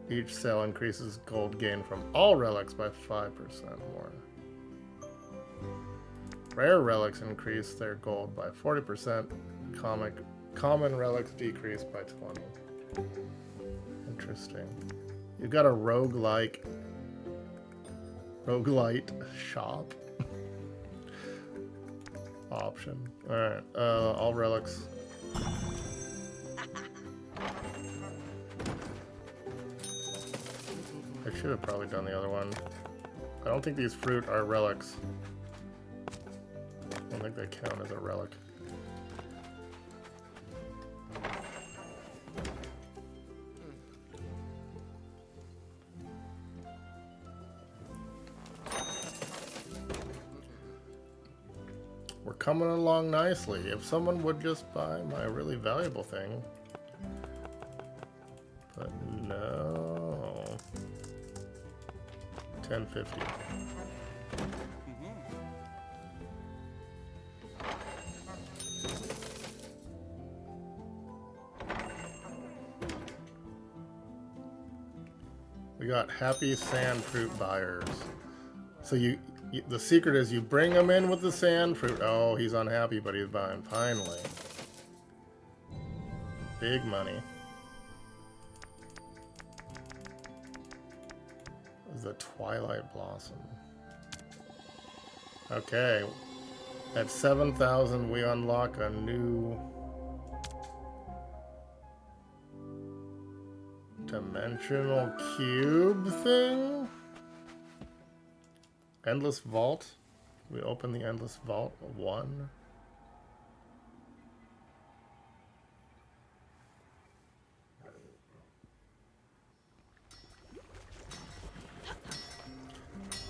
Each sale increases gold gain from all relics by 5% more. Rare relics increase their gold by 40%. Common relics decrease by 20%. Interesting. You've got a roguelite shop option. Alright, all relics. I should have probably done the other one. I don't think these fruit are relics. I don't think they count as a relic. We're coming along nicely. If someone would just buy my really valuable thing. But no. 1050. We got happy sand fruit buyers. So the secret is you bring him in with the sand fruit. Oh, he's unhappy, but he's buying. Finally. Big money. The Twilight Blossom. Okay. At 7,000, we unlock a new dimensional cube thing. Endless Vault. We open the Endless Vault. 1.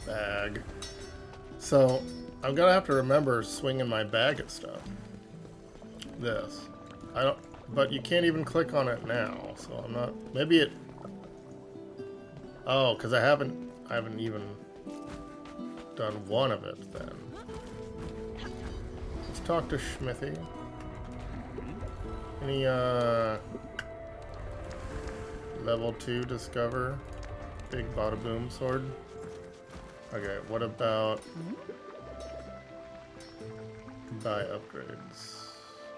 Bag. So I'm gonna have to remember swinging my bag at stuff. This. I don't. But you can't even click on it now. So I'm not. Maybe it. Oh, because I haven't even done one of it then. Let's talk to Schmithy. Any level 2 discover? Big bada boom sword. Okay, what about buy upgrades?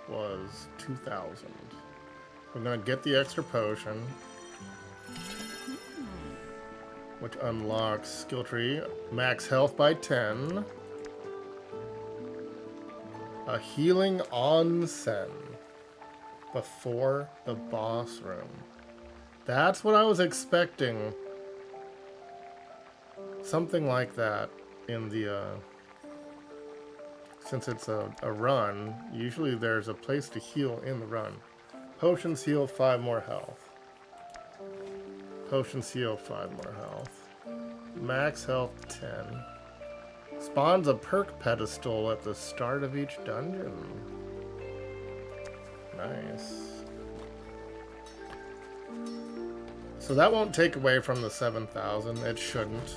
Was 2,000. I'm gonna get the extra potion, which unlocks skill tree, max health by 10, a healing onsen before the boss room. That's what I was expecting. Something like that in the, since it's a run, usually there's a place to heal in the run. Potions heal 5 more health. Potions heal 5 more health. Max health 10. Spawns a perk pedestal at the start of each dungeon. Nice. So that won't take away from the 7,000. It shouldn't.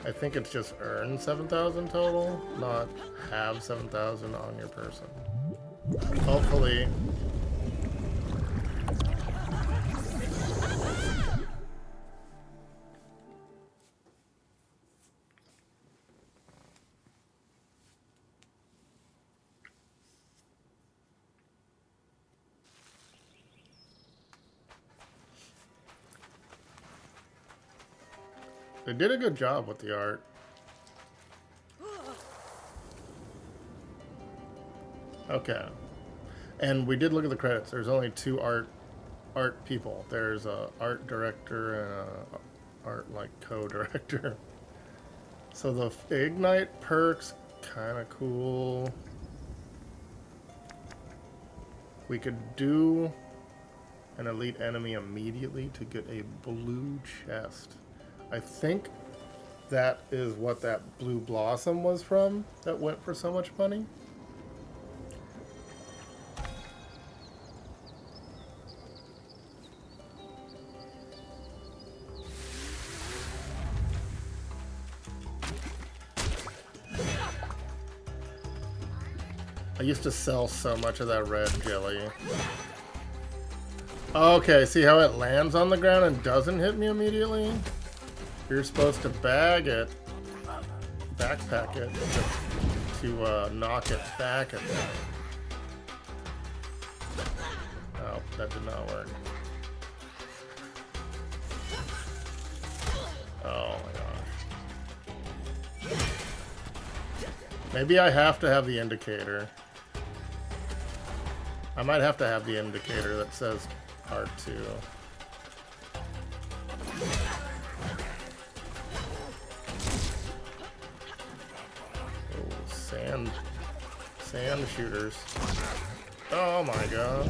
I think it's just earn 7,000 total, not have 7,000 on your person. Hopefully. They did a good job with the art. Okay. And we did look at the credits. There's only 2 art people. There's a art director and a art like co-director. So the Ignite perk's kind of cool. We could do an elite enemy immediately to get a blue chest. I think that is what that blue blossom was from that went for so much money. I used to sell so much of that red jelly. Okay, see how it lands on the ground and doesn't hit me immediately? You're supposed to bag it, backpack it, to knock it back at them. Oh, that did not work. Oh my gosh. Maybe I have to have the indicator. I might have to have the indicator that says part 2. Sand shooters. Oh my gosh.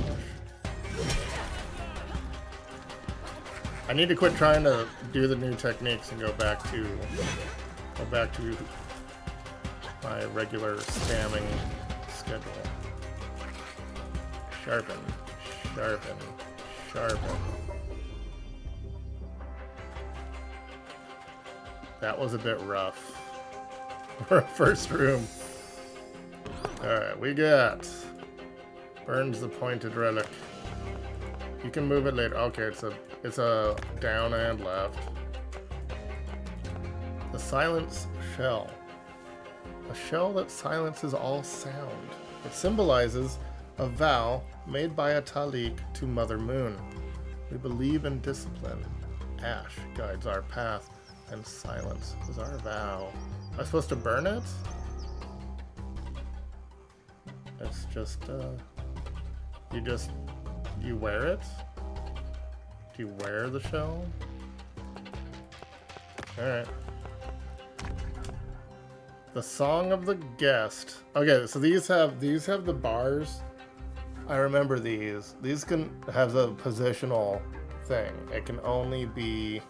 I need to quit trying to do the new techniques and go back to my regular spamming schedule. Sharpen, sharpen, sharpen. That was a bit rough for a first room. Alright, we got burns the pointed relic. You can move it later. Okay, it's a down and left. The silence shell. A shell that silences all sound. It symbolizes a vow made by a Talik to Mother Moon. We believe in discipline. Ash guides our path, and silence is our vow. Am I supposed to burn it? It's just, you wear it? Do you wear the shell? Alright. The Song of the Guest. Okay, so these have the bars. I remember these. These can have a positional thing. It can only be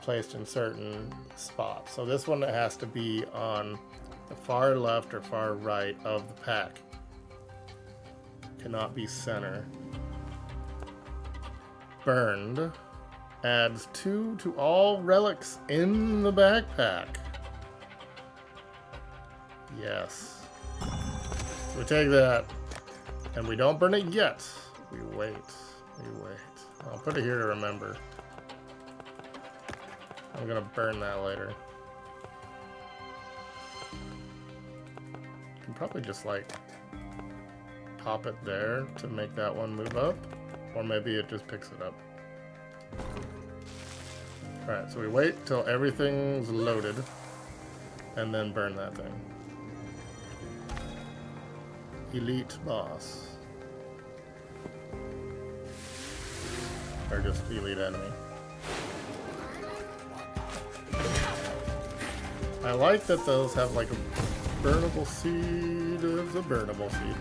placed in certain spots. So this one has to be on the far left or far right of the pack. Cannot be center. Burned. Adds 2 to all relics in the backpack. Yes. We take that. And we don't burn it yet. We wait. We wait. I'll put it here to remember. I'm gonna burn that later. You can probably just like pop it there to make that one move up. Or maybe it just picks it up. Alright, so we wait till everything's loaded and then burn that thing. Elite boss. Or just elite enemy. I like that those have like a burnable seed. It's a burnable seed.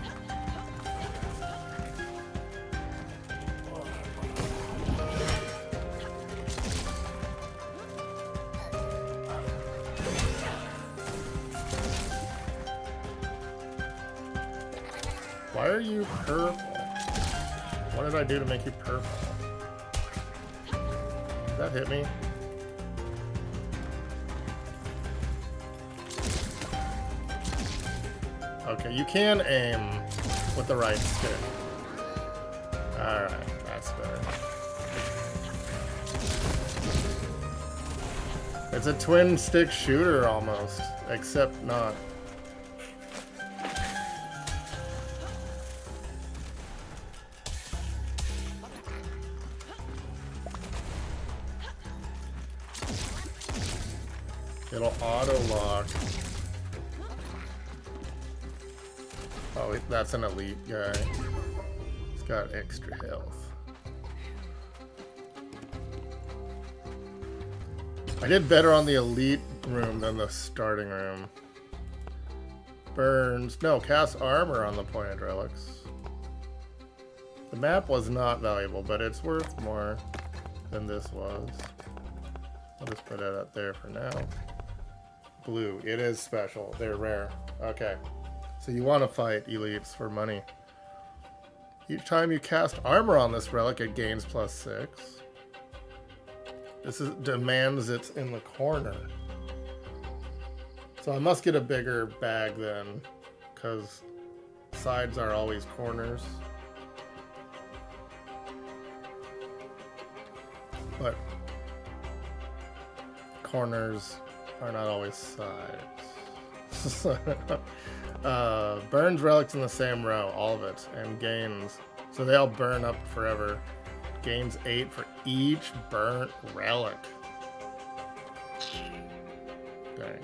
Why are you purple? What did I do to make you purple? Did that hit me? Okay, you can aim with the right stick. Alright, that's better. It's a twin stick shooter almost, except not. It'll auto-lock. Oh, that's an elite guy. He's got extra health. I did better on the elite room than the starting room. Burns. No, cast armor on the pointed relics. The map was not valuable, but it's worth more than this was. I'll just put it up there for now. Blue. It is special. They're rare. Okay. So you want to fight elites for money. Each time you cast armor on this relic, it gains +6. This demands it's in the corner. So I must get a bigger bag then, because sides are always corners. But corners are not always sides. Burns relics in the same row, all of it, and gains. So they all burn up forever. Gains 8 for each burnt relic. Dang.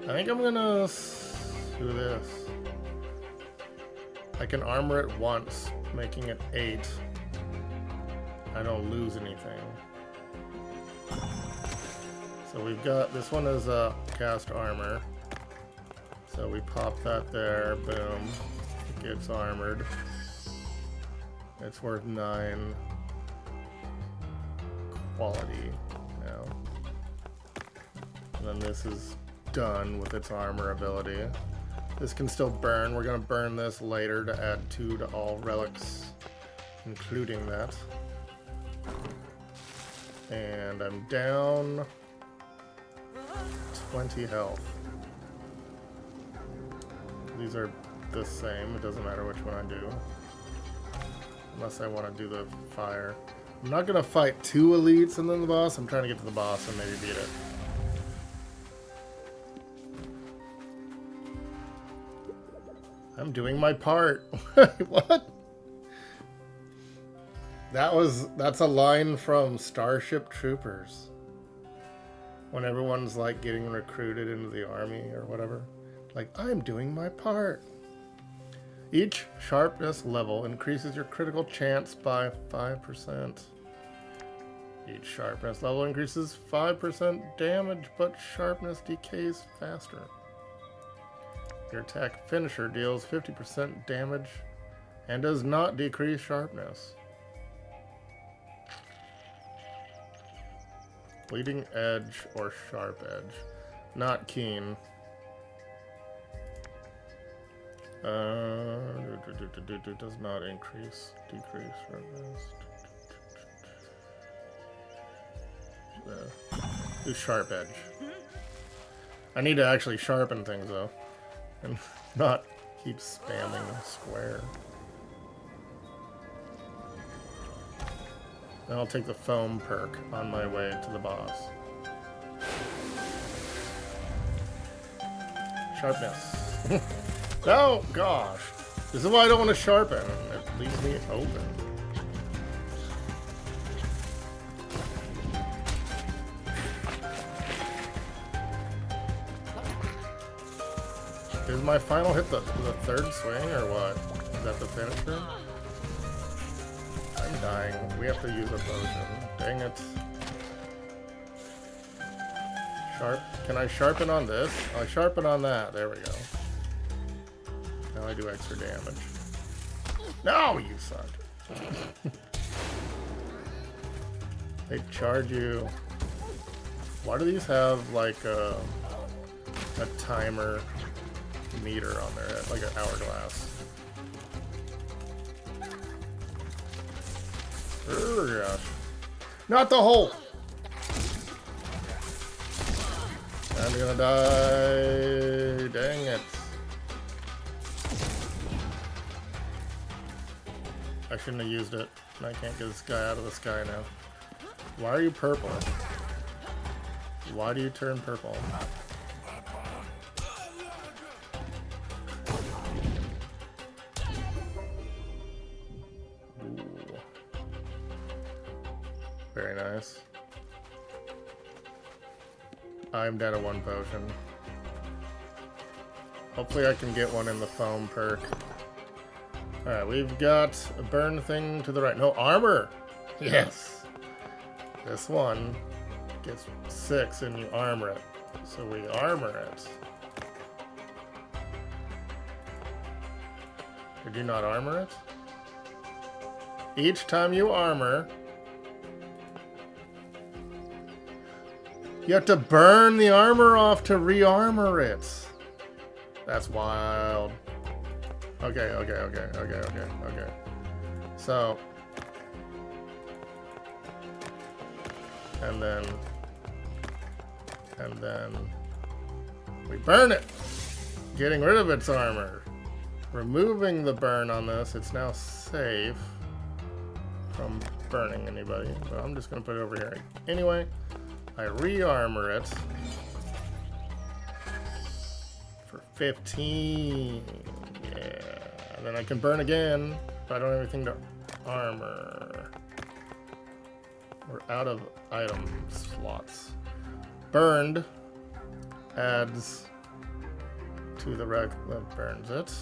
I think I'm gonna do this. I can armor it once, making it 8. I don't lose anything. So we've got, this one is a cast armor. So we pop that there, boom. It gets armored. It's worth 9 quality now. And then this is done with its armor ability. This can still burn. We're gonna burn this later to add 2 to all relics, including that. And I'm down 20 health. These are the same. It doesn't matter which one I do. Unless I want to do the fire. I'm not going to fight 2 elites and then the boss. I'm trying to get to the boss and maybe beat it. I'm doing my part. What? That's a line from Starship Troopers. When everyone's like getting recruited into the army or whatever. Like, I'm doing my part. Each sharpness level increases your critical chance by 5%. Each sharpness level increases 5% damage, but sharpness decays faster. Your attack finisher deals 50% damage and does not decrease sharpness. Bleeding edge or sharp edge. Not keen. Does not decrease sharpness. Do sharp edge. I need to actually sharpen things though. And not keep spamming square. Then I'll take the foam perk on my way to the boss. Sharpness. Oh gosh. This is why I don't want to sharpen. It leaves me open. Is my final hit the third swing or what? Is that the finisher? I'm dying. We have to use a potion. Dang it. Sharp. Can I sharpen on this? I'll sharpen on that. There we go. Now I do extra damage. No, you suck. They charge you. Why do these have like a timer meter on there, like an hourglass? Oh gosh. Not the hole! I'm gonna die. Dang it. I shouldn't have used it. I can't get this guy out of the sky now. Why are you purple? Why do you turn purple? Very nice. I'm down to 1 potion. Hopefully I can get one in the foam perk. Alright, we've got a burn thing to the right. No, armor! Yes! This one gets 6 and you armor it. So we armor it. Did you not armor it? Each time you armor, you have to burn the armor off to re-armor it. That's wild. Okay. So, and then we burn it, getting rid of its armor. Removing the burn on this, it's now safe from burning anybody. So I'm just gonna put it over here. Anyway, I re-armor it for 15. Yeah. And then I can burn again, but I don't have anything to armor. We're out of item slots. Burned adds to the reg that burns it.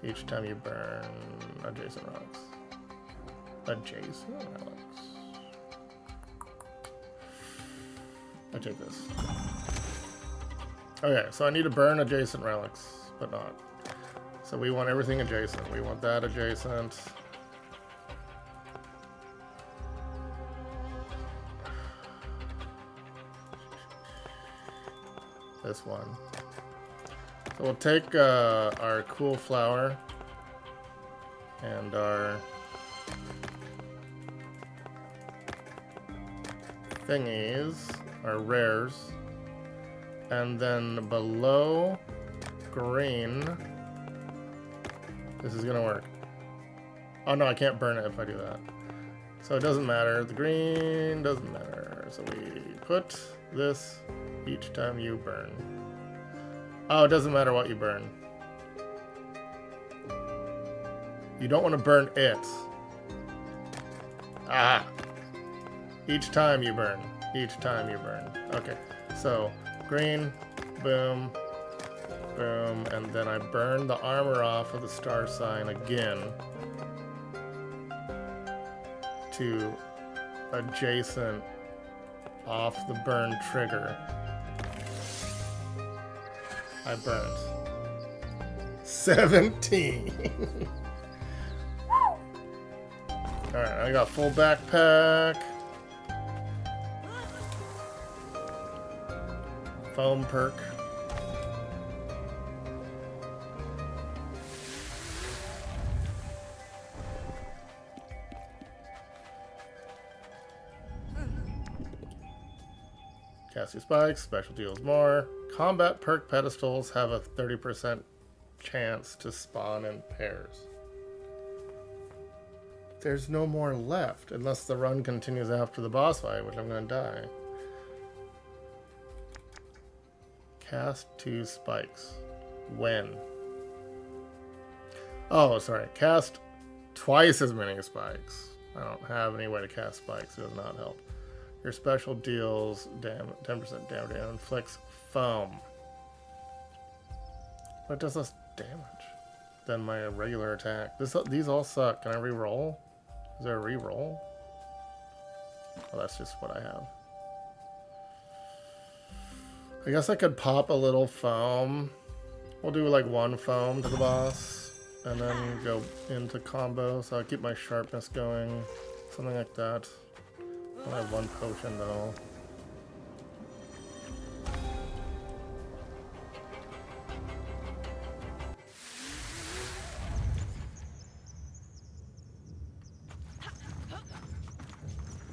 Each time you burn adjacent relics. Adjacent relics. I take this. Okay, so I need to burn adjacent relics, but not. So we want everything adjacent. We want that adjacent. This one. So we'll take our cool flower and our thingies, or rares. And then below green, this is gonna work. Oh no, I can't burn it if I do that. So it doesn't matter. The green doesn't matter. So we put this each time you burn. Oh, it doesn't matter what you burn. You don't want to burn it. Ah! Each time you burn. Each time you burn. Okay. So, green, boom, boom, and then I burn the armor off of the star sign again to adjacent off the burn trigger. I burnt 17. Alright, I got full backpack. Foam perk. Cast your spikes, special deals more. Combat perk pedestals have a 30% chance to spawn in pairs. There's no more left, unless the run continues after the boss fight, which I'm gonna die. Cast 2 spikes. When? Oh, sorry. Cast twice as many spikes. I don't have any way to cast spikes. It does not help. Your special deals 10% damage and inflicts foam. But it does less damage than my regular attack. These all suck. Can I re-roll? Is there a re-roll? Oh, that's just what I have. I guess I could pop a little foam. We'll do like 1 foam to the boss. And then go into combo. So I keep my sharpness going. Something like that. I have 1 potion though.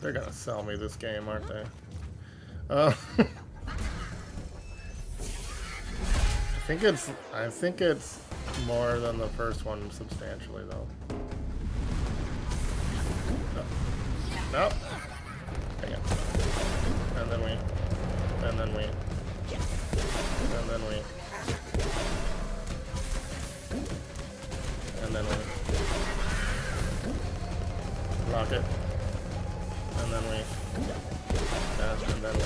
They're gonna sell me this game, aren't they? I think it's more than the first one substantially though. No. Nope. Dang it. And then we. And then we. And then we. And then we. Rocket. And then we. Cast, and then we.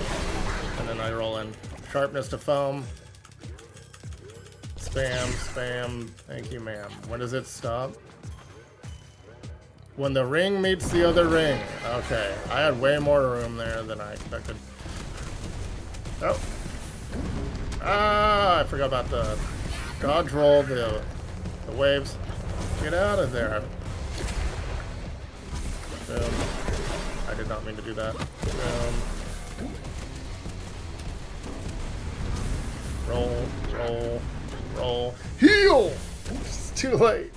And then I roll in. Sharpness to foam. Spam, spam. Thank you, ma'am. When does it stop? When the ring meets the other ring. Okay, I had way more room there than I expected. Oh. Ah, I forgot about the dodge roll, the waves. Get out of there. Boom. I did not mean to do that. Boom. Roll, roll, roll. Heal! It's too late.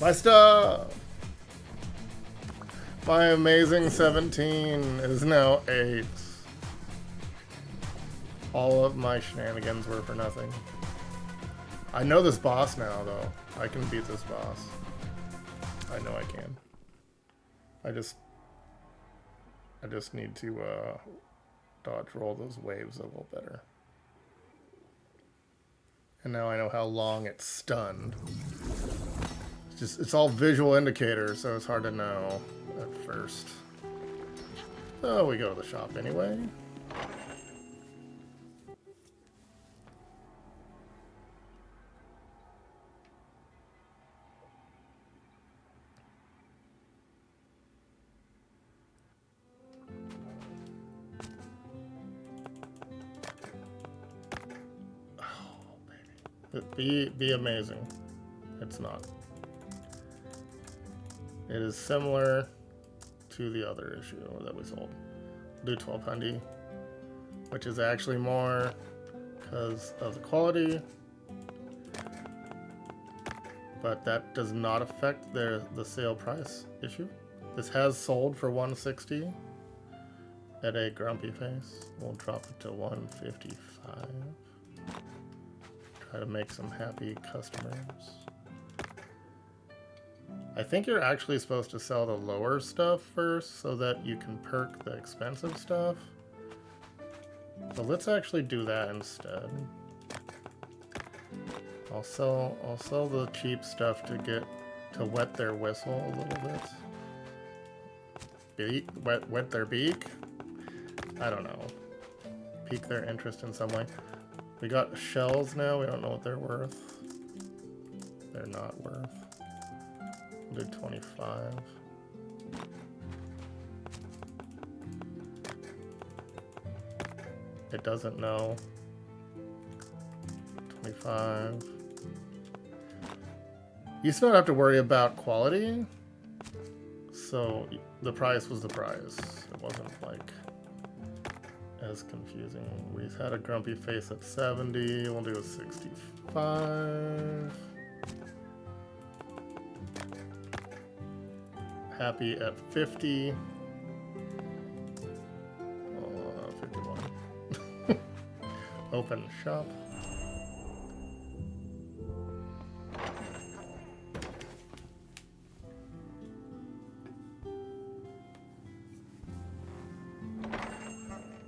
My stuff! My amazing 17 is now 8. All of my shenanigans were for nothing. I know this boss now, though. I can beat this boss. I know I can. I just need to dodge roll those waves a little better. And now I know how long it's stunned. It's all visual indicators, so it's hard to know at first. So we go to the shop anyway. Oh, baby. Be amazing. It's not. It is similar to the other issue that we sold. Do 1200, which is actually more because of the quality, but that does not affect the sale price issue. This has sold for 160, at a grumpy face. We'll drop it to 155. Try to make some happy customers. I think you're actually supposed to sell the lower stuff first so that you can perk the expensive stuff. So let's actually do that instead. I'll sell the cheap stuff to wet their whistle a little bit. Wet their beak? I don't know. Pique their interest in some way. We got shells now. We don't know what they're worth. They're not worth. We'll do 25. It doesn't know. 25. You still don't have to worry about quality. So the price was the price. It wasn't like as confusing. We had a grumpy face at 70. We'll do a 65. Happy at 50. Oh, 51. Open shop.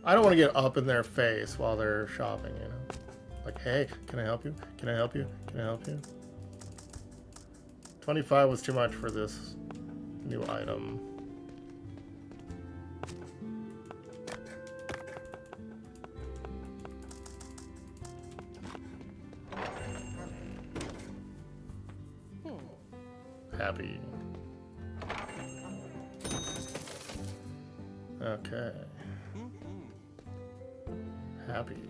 I don't want to get up in their face while they're shopping, you know? Like, hey, can I help you? Can I help you? Can I help you? 25 was too much for this new item. Happy. Okay. Happy.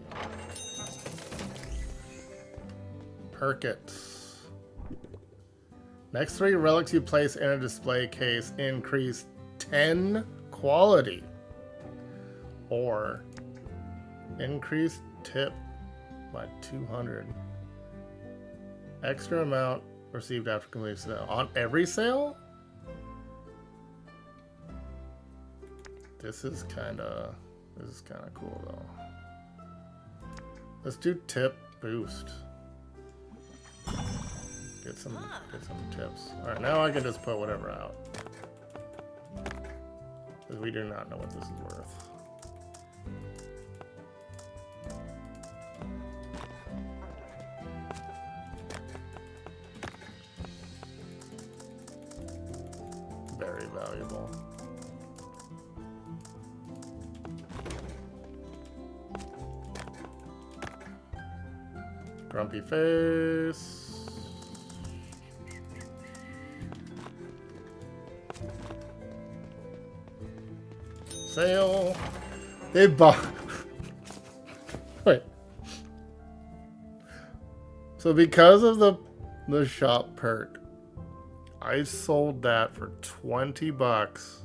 Perk it. Next 3 relics you place in a display case increase 10 quality. Or increase tip by 200. Extra amount received after completing sale. On every sale? This is kinda cool though. Let's do tip boost. Get some tips. Alright, now I can just put whatever out. Because we do not know what this is worth. Very valuable. Grumpy face. Sale. They bought. Wait. So because of the shop perk, I sold that for $20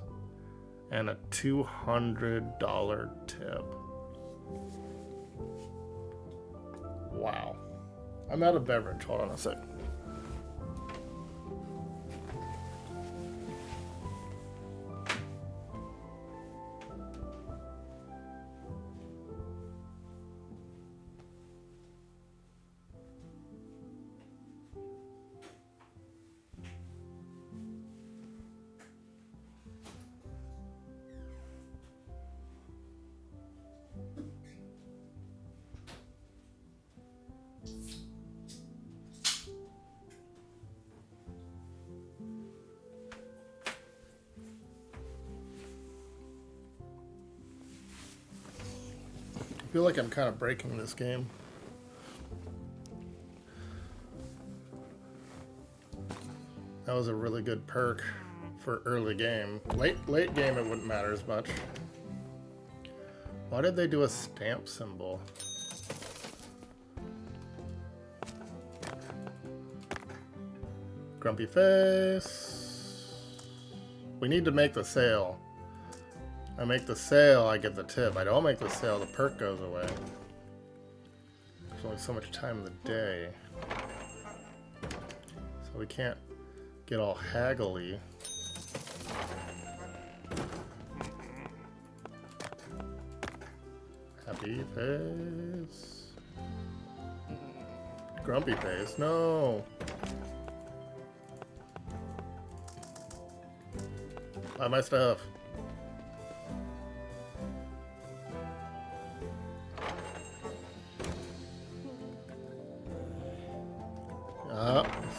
and a $200 tip. Wow. I'm out of beverage. Hold on a sec. I feel like I'm kind of breaking this game. That was a really good perk for early game. Late game it wouldn't matter as much. Why did they do a stamp symbol? Grumpy face. We need to make the sale. I make the sale, I get the tip. I don't make the sale, the perk goes away. There's only so much time in the day. So we can't get all haggly. Happy face. Grumpy face. No. Buy my stuff.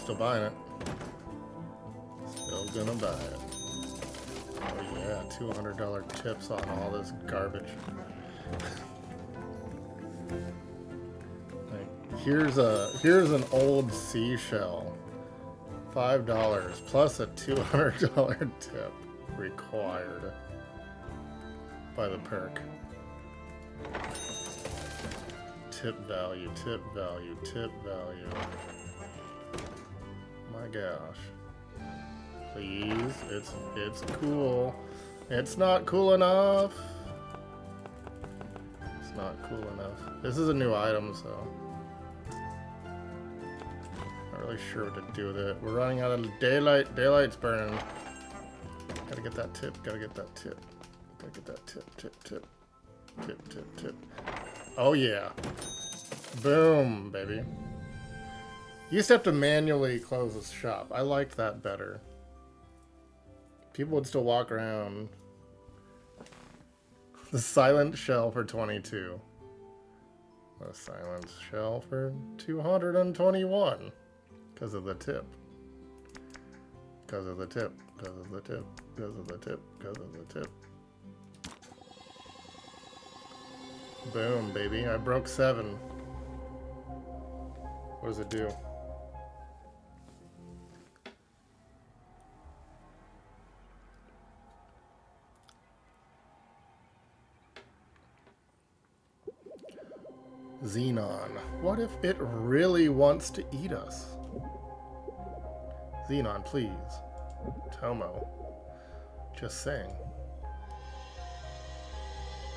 Still buying it. Still gonna buy it. Oh yeah, $200 tips on all this garbage. Like, here's an old seashell. $5 plus a $200 tip required by the perk. Tip value, tip value, tip value. My gosh. Please, it's cool. It's not cool enough. It's not cool enough. This is a new item, so not really sure what to do with it. We're running out of daylight. Daylight's burning. Gotta get that tip. Gotta get that tip. Gotta get that tip. Tip. Tip. Tip. Tip. Tip. Oh yeah. Boom, baby. You used to have to manually close the shop. I liked that better. People would still walk around. The silent shell for 22. The silent shell for 221. Because of the tip. Because of the tip. Because of the tip. Because of the tip. Because of the tip. Boom, baby. I broke 7. What does it do? Xenon. What if it really wants to eat us? Xenon, please. Tomo. Just saying.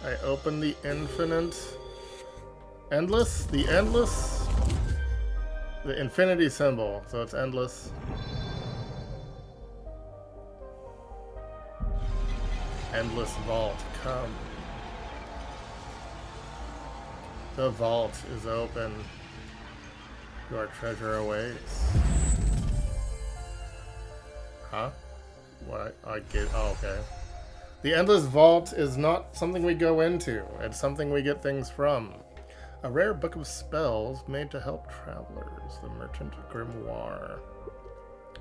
I open the infinite... Endless? The endless? The infinity symbol, so it's endless. Endless vault, come. The vault is open. Your treasure awaits. Huh? What? I get. Oh, okay. The endless vault is not something we go into. It's something we get things from. A rare book of spells made to help travelers. The Merchant Grimoire.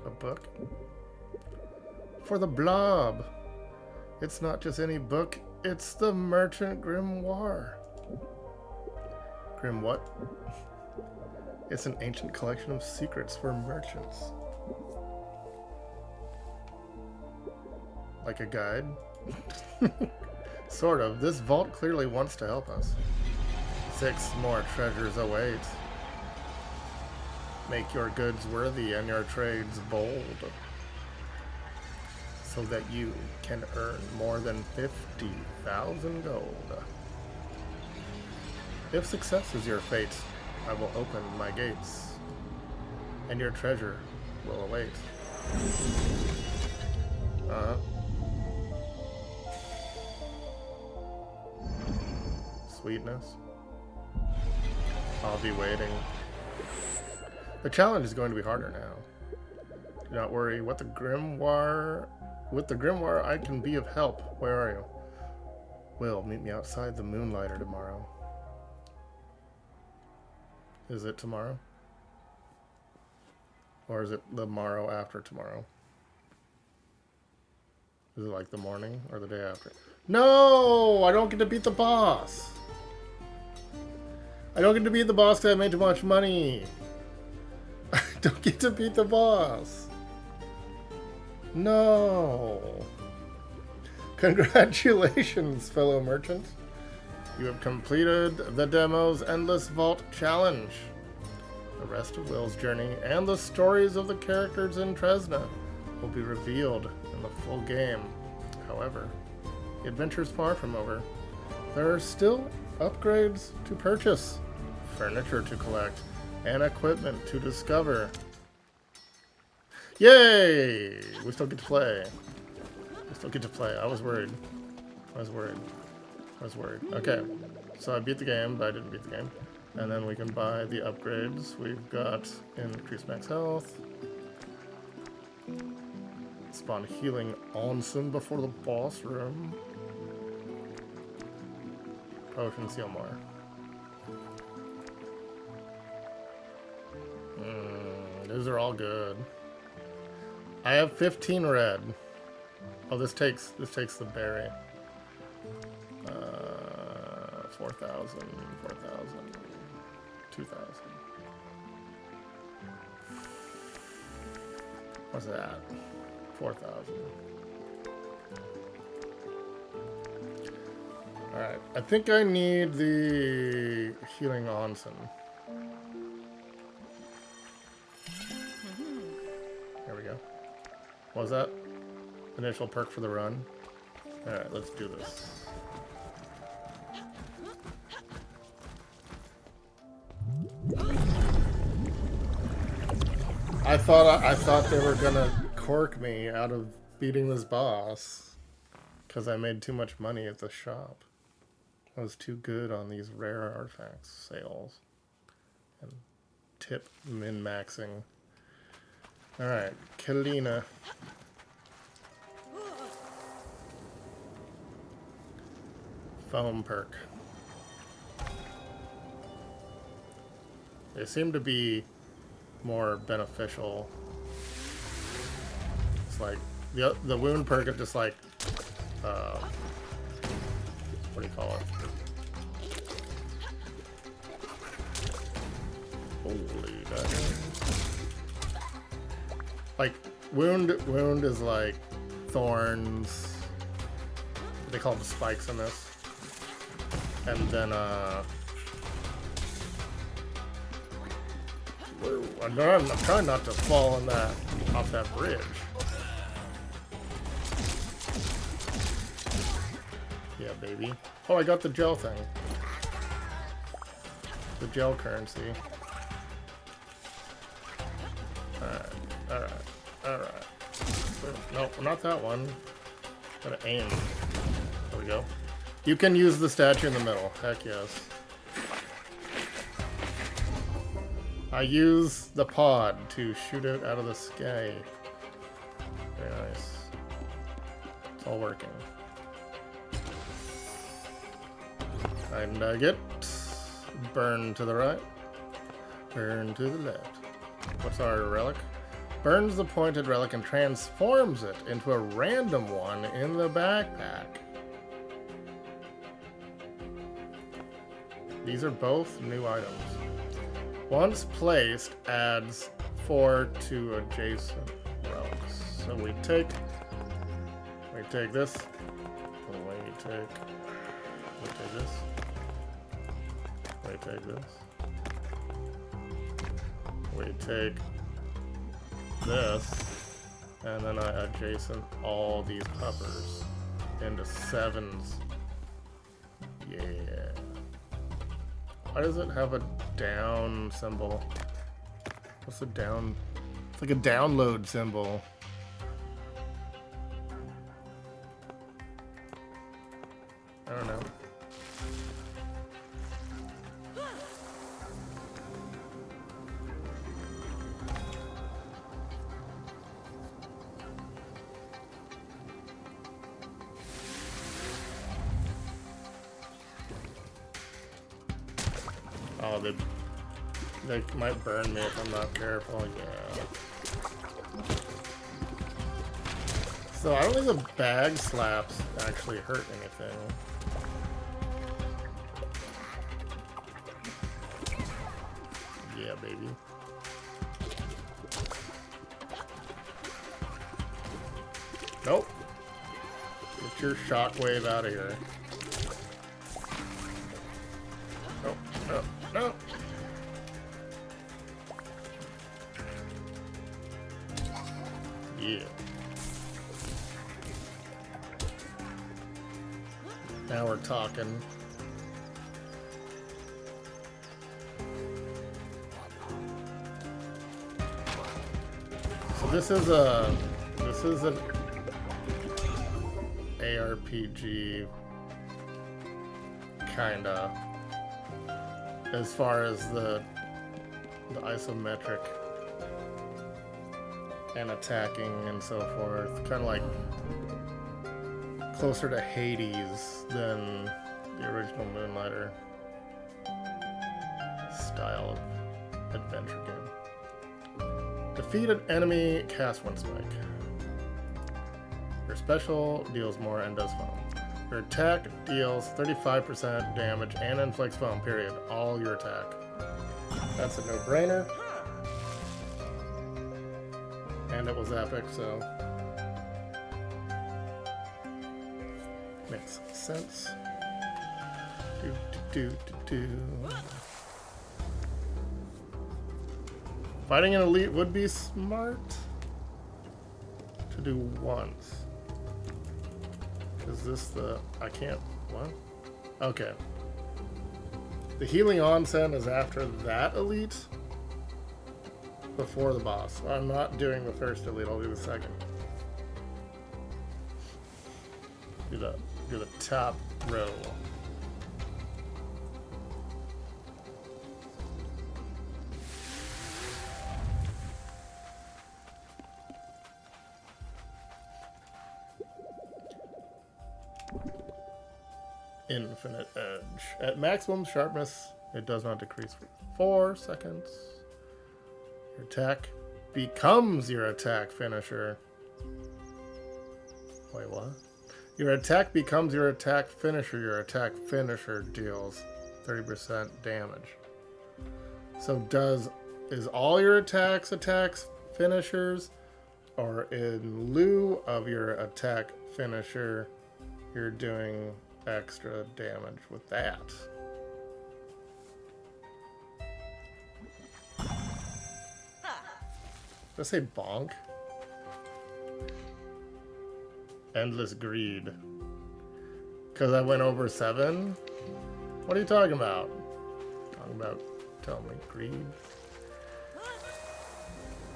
A book? For the blob. It's not just any book. It's the Merchant Grimoire. Grim what? It's an ancient collection of secrets for merchants. Like a guide? Sort of. This vault clearly wants to help us. 6 more treasures await. Make your goods worthy and your trades bold, so that you can earn more than 50,000 gold. If success is your fate, I will open my gates, and your treasure will await. Sweetness. I'll be waiting. The challenge is going to be harder now. Do not worry. With the grimoire, I can be of help. Where are you? Will, meet me outside the Moonlighter tomorrow. Is it tomorrow? Or is it the morrow after tomorrow? Is it like the morning or the day after? No! I don't get to beat the boss! I don't get to beat the boss because I made too much money! I don't get to beat the boss! No! Congratulations, fellow merchant! You have completed the demo's Endless Vault Challenge. The rest of Will's journey and the stories of the characters in Tresna will be revealed in the full game. However, the adventure's far from over. There are still upgrades to purchase, furniture to collect, and equipment to discover. Yay! We still get to play. We still get to play. I was worried. Okay. So I beat the game, but I didn't beat the game. And then we can buy the upgrades. We've got increased max health. Spawn healing onsen before the boss room. Potion seal more. Those are all good. I have 15 red. Oh, this takes the berry. 4,000, 4,000, 2,000. What's that? 4,000. Alright, I think I need the healing onsen. There we go. What was that? Initial perk for the run? Alright, let's do this. I thought they were gonna cork me out of beating this boss because I made too much money at the shop. I was too good on these rare artifacts sales and tip min-maxing. Alright, Kalina. Foam perk. They seem to be more beneficial. It's like the wound perk is just like what do you call it? Holy dang. Like wound is like thorns. They call them spikes in this. And then I'm trying not to fall on that off that bridge. Yeah, baby. Oh, I got the gel thing. The gel currency. Alright. No, not that one. Gotta aim. There we go. You can use the statue in the middle. Heck yes. I use the pod to shoot it out of the sky. Very nice. It's all working. Item nugget. Burn to the right. Burn to the left. What's our relic? Burns the pointed relic and transforms it into a random one in the backpack. These are both new items. Once placed, adds 4 to adjacent relics. So we take this. We take this. We take this. We take this, and then I adjacent all these puppers into 7s. Yeah. Why does it have a down symbol? What's the down? It's like a download symbol. I don't know. Oh, they might burn me if I'm not careful. Yeah. So I don't think the bag slaps actually hurt anything. Yeah, baby. Nope. Get your shockwave out of here. Nope, nope, nope. Yeah. Now we're talking. So this is an ARPG kinda. as far as the isometric and attacking and so forth. Kind of like closer to Hades than the original Moonlighter style of adventure game. Defeat an enemy, cast one spike. Your special deals more and does foam. Your attack deals 35% damage and inflicts foam, period. All your attack. That's a no-brainer. And it was epic, so makes sense. Fighting an elite would be smart to do once. Is this the... I can't... What? Okay. The healing onsen is after that elite? Before the boss. I'm not doing the first elite, I'll do the second. Do the top row. Infinite Edge. At maximum sharpness, it does not decrease for 4 seconds. Your attack becomes your attack finisher. Wait, what? Your attack becomes your attack finisher. Your attack finisher deals 30% damage. So is all your attacks finishers? Or in lieu of your attack finisher, you're doing extra damage with that? Did I say bonk? Endless greed. Because I went over 7? What are you talking about? Talking about, tell me, greed?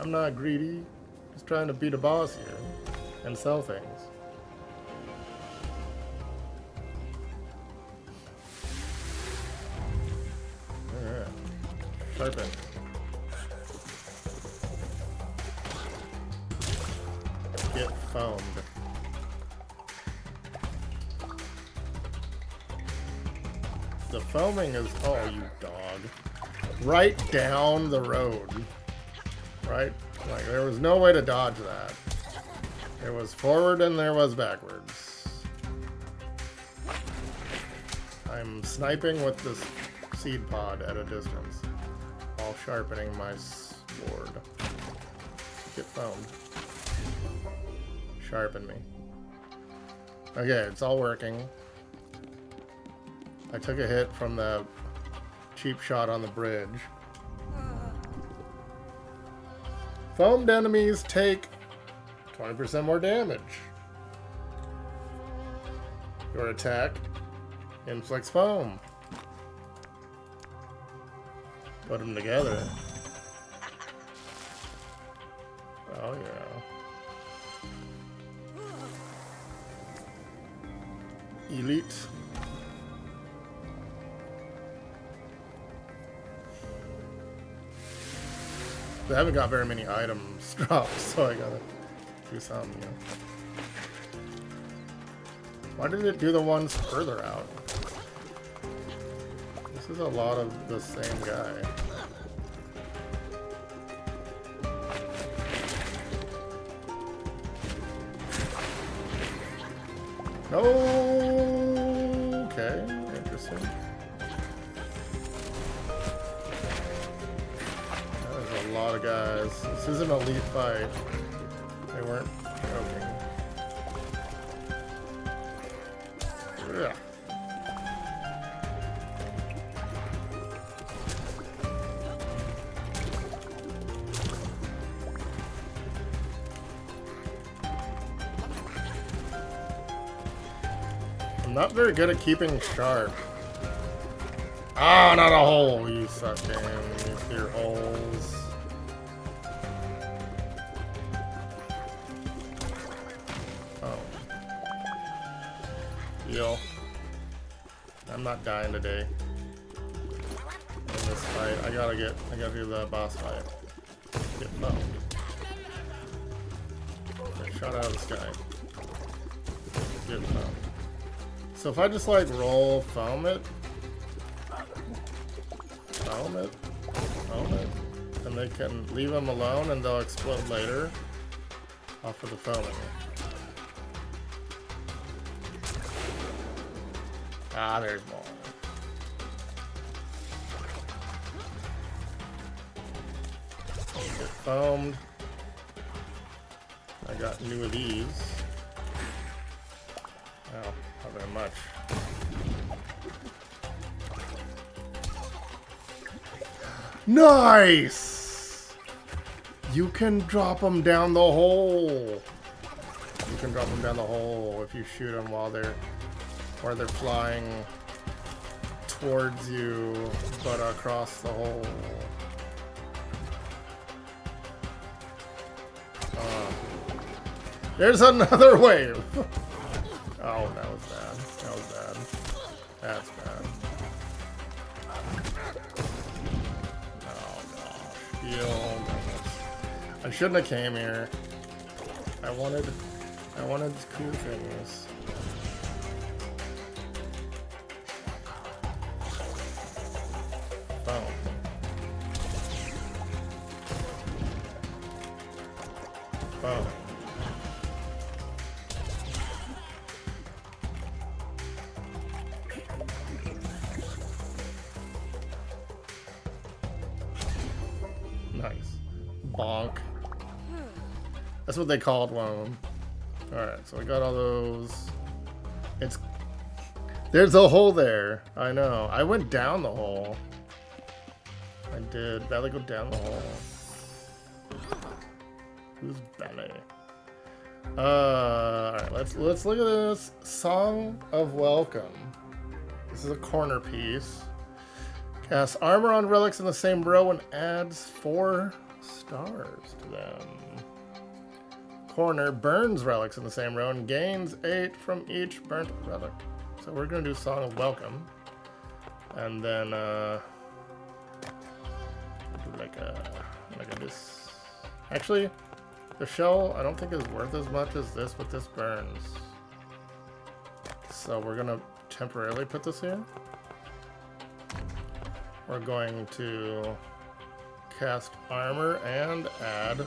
I'm not greedy. Just trying to beat a boss here and sell things. Alright. Sharpen. Get foamed. The foaming is... Oh, you dog. Right down the road. Right? Like, there was no way to dodge that. There was forward and there was backwards. I'm sniping with this seed pod at a distance, while sharpening my sword. Get foamed. Sharpen me. Okay, it's all working. I took a hit from the cheap shot on the bridge. Foamed enemies take 20% more damage. Your attack inflicts foam. Put them together. Oh yeah. Elite. They haven't got very many items dropped, so I gotta do something, you know. Why did it do the ones further out? This is a lot of the same guy. No. Okay, interesting. There's a lot of guys. This is an elite fight. They weren't joking. Ugh. I'm not very good at keeping sharp. Ah, not a hole, you suck, damn. With your holes. Oh. Yo. I'm not dying today. I gotta do the boss fight. Get foamed. Get shot out of the sky. Get foamed. So if I just like roll foam it, and they can leave them alone and they'll explode later off of the foaming. Ah, there's more. Get foamed. I got new of these. Oh, not very much. Nice! You can drop them down the hole. You can drop them down the hole if you shoot them while they're flying towards you, but across the hole. There's another wave. Oh, that was bad. That was bad. That's bad. Oh gosh. Heal. I shouldn't have came here. I wanted cool things. Boom. Boom. Nice. Bonk. That's what they called one of them. Alright, so we got all those. There's a hole there. I know. I went down the hole. I did. Belly go down the hole. Who's Belly? Alright, let's look at this. Song of Welcome. This is a corner piece. Cast armor on relics in the same row and adds 4 stars to them. Corner burns relics in the same row and gains 8 from each burnt relic. So we're gonna do Song of Welcome. And then do like this. Actually, the shell I don't think is worth as much as this, but this burns. So we're gonna temporarily put this here. We're going to cast armor and add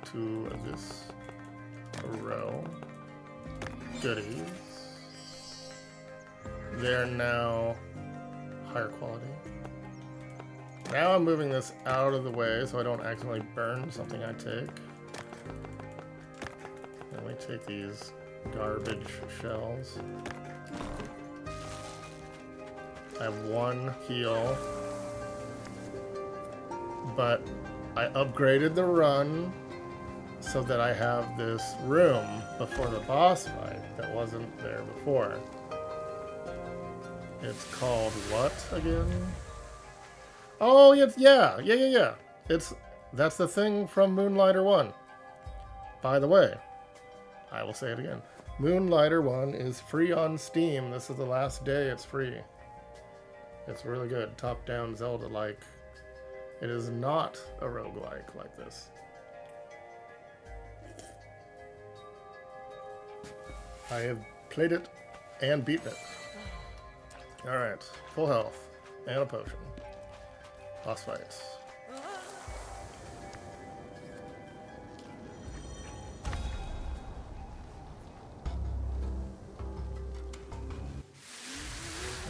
to this row. Goodies. They're now higher quality. Now I'm moving this out of the way so I don't accidentally burn something I take. And we take these garbage shells. I have 1 heal, but I upgraded the run so that I have this room before the boss fight that wasn't there before. It's called what again? Oh, yeah. That's the thing from Moonlighter 1. By the way, I will say it again. Moonlighter 1 is free on Steam. This is the last day it's free. It's really good. Top-down Zelda-like. It is not a roguelike like this. I have played it and beaten it. Alright. Full health. And a potion. Boss fights.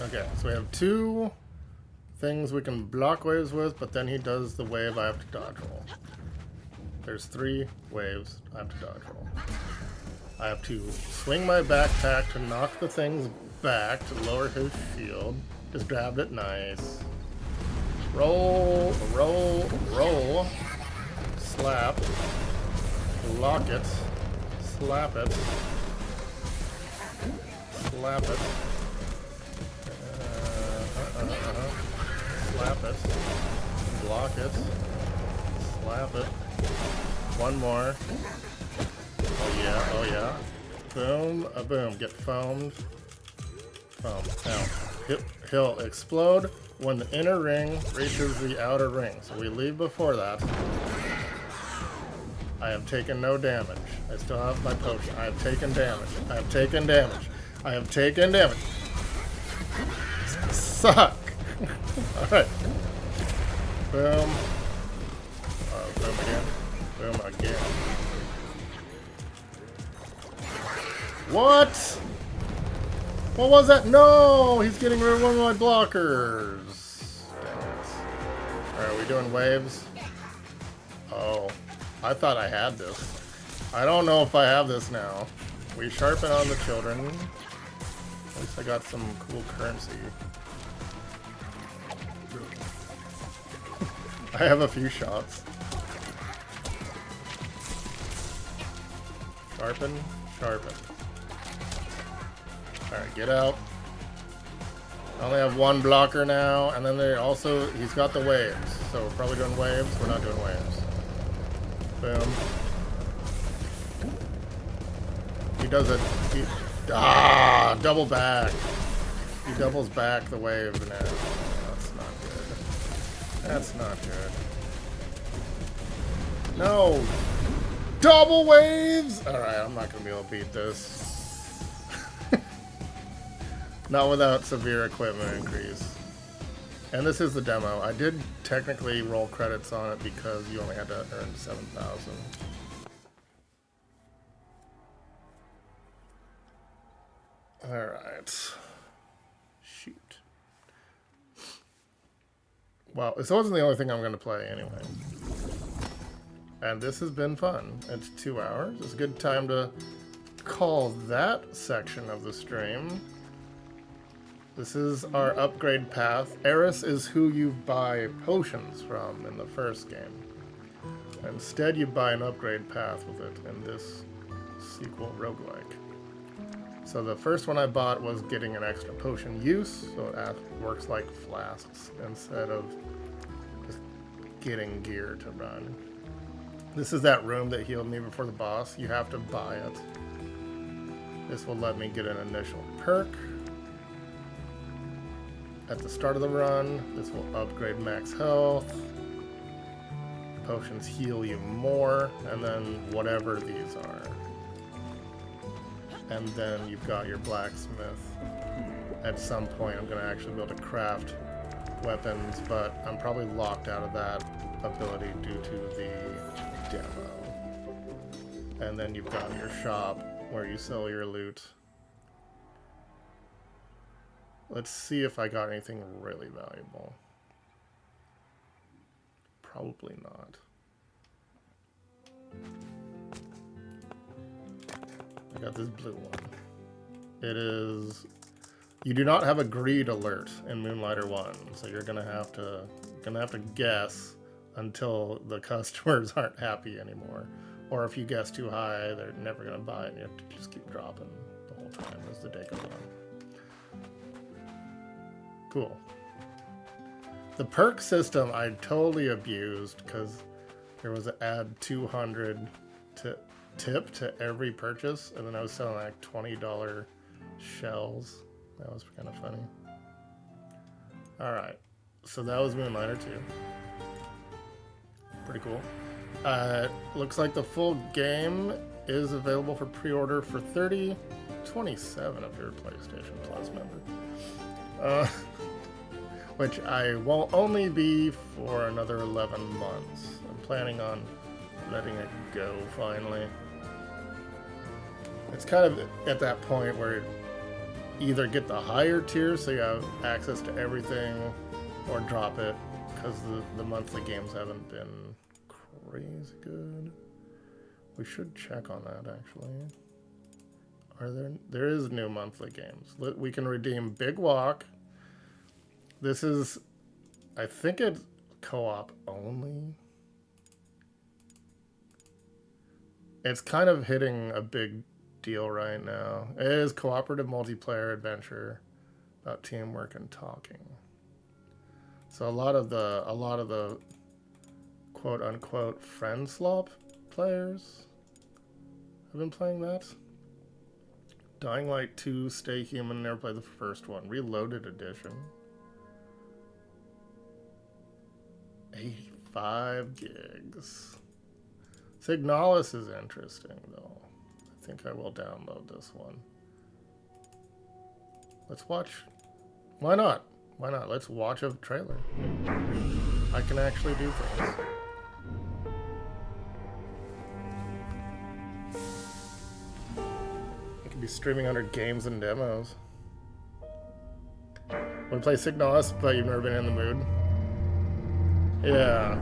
Okay, so we have 2 things we can block waves with, but then he does the wave I have to dodge roll. There's 3 waves I have to dodge roll. I have to swing my backpack to knock the things back to lower his shield. Just grabbed it, nice. Roll, roll, roll. Slap. Lock it. Slap it. Slap it. Slap it. Block it. Slap it. 1 more. Oh yeah. Boom, boom. Get foamed. Foam. Now, he'll explode when the inner ring reaches the outer ring. So we leave before that. I have taken no damage. I still have my potion. I have taken damage. I have taken damage. I have taken damage. Suck! Alright. Boom. Boom again. Boom again. What? What was that? No! He's getting rid of one of my blockers. Dang it. Alright, are we doing waves? Oh. I thought I had this. I don't know if I have this now. We sharpen on the children. At least I got some cool currency. I have a few shots. Sharpen, sharpen. Alright, get out. I only have one blocker now, and then he's got the waves. So we're probably doing waves. We're not doing waves. Boom. He does it. Double back. He doubles back the wave now. That's not good. That's not good. No! Double waves! Alright, I'm not gonna be able to beat this. Not without severe equipment increase. And this is the demo. I did technically roll credits on it because you only had to earn 7,000. Alright. Shoot. Well, this wasn't the only thing I'm going to play anyway. And this has been fun. It's 2 hours. It's a good time to call that section of the stream. This is our upgrade path. Eris is who you buy potions from in the first game. Instead, you buy an upgrade path with it in this sequel roguelike. So the first one I bought was getting an extra potion use, so it works like flasks instead of just getting gear to run. This is that room that healed me before the boss. You have to buy it. This will let me get an initial perk. At the start of the run, this will upgrade max health. Potions heal you more, and then whatever these are. And then you've got your blacksmith. At some point, I'm going to actually be able to craft weapons, but I'm probably locked out of that ability due to the demo. And then you've got your shop where you sell your loot. Let's see if I got anything really valuable. Probably not. I got this blue one. It is... You do not have a greed alert in Moonlighter 1, so you're gonna have to guess until the customers aren't happy anymore. Or if you guess too high, they're never gonna buy it, and you have to just keep dropping the whole time as the day goes on. Cool. The perk system I totally abused because there was an add 200 to tip to every purchase, and then I was selling like $20 shells. That was kind of funny. Alright, so that was Moonlighter 2. Pretty cool. Looks like the full game is available for pre-order for $30.27 if you're a PlayStation Plus member. Which I will only be for another 11 months. I'm planning on letting it go finally. It's kind of at that point where either get the higher tier so you have access to everything, or drop it because the monthly games haven't been crazy good. We should check on that actually. There is new monthly games. We can redeem Big Walk. This is, I think it's co-op only. It's kind of hitting a big deal right now. It is cooperative multiplayer adventure about teamwork and talking. So a lot of the quote unquote friend slop players have been playing that. Dying Light 2, Stay Human, never played the first one. Reloaded Edition. 85 gigs. Signalis is interesting, though. I think I will download this one. Let's watch. Why not? Why not? Let's watch a trailer. I can actually do things. I could be streaming 100 games and demos. Want to play Signalis, but you've never been in the mood? Yeah.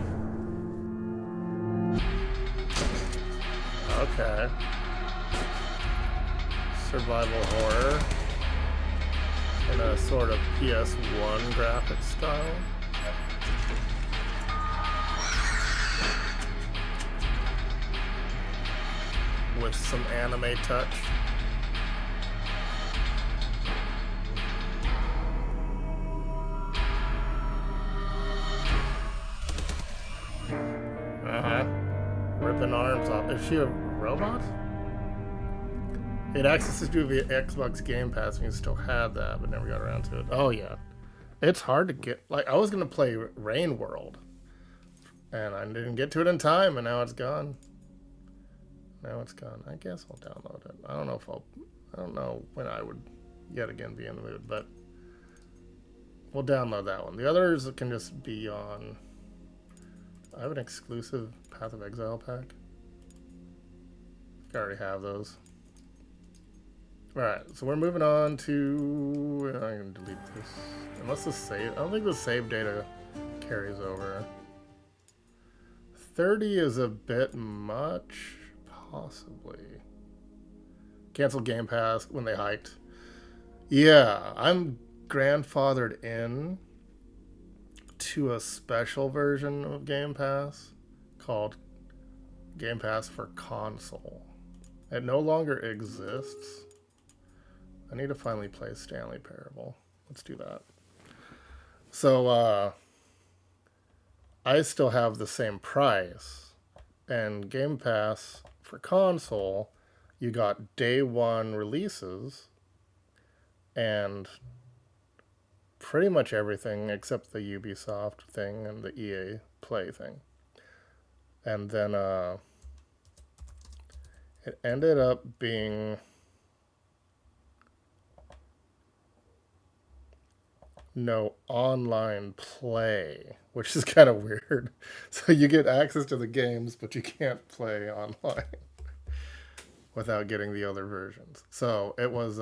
Okay. Survival horror in a sort of PS1 graphic style. With some anime touch. Ripping arms off. Is she a robot? It accesses to via Xbox Game Pass, and you still had that, but never got around to it. Oh yeah, it's hard to get. Like I was gonna play Rain World, and I didn't get to it in time, and now it's gone. Now it's gone. I guess I'll download it. I don't know if I'll. I don't know when I would yet again be in the mood, but we'll download that one. The others can just be on. I have an exclusive Path of Exile pack. I already have those. Alright, so we're moving on to... I'm going to delete this. Unless the save... I don't think the save data carries over. 30 is a bit much. Possibly. Cancel Game Pass when they hiked. Yeah, I'm grandfathered in to a special version of Game Pass called Game Pass for Console. It no longer exists. I need to finally play Stanley Parable. Let's do that. So, I still have the same price. And Game Pass for Console, you got day one releases and pretty much everything except the Ubisoft thing and the EA Play thing. And then it ended up being no online play, which is kind of weird. So you get access to the games, but you can't play online without getting the other versions. So it was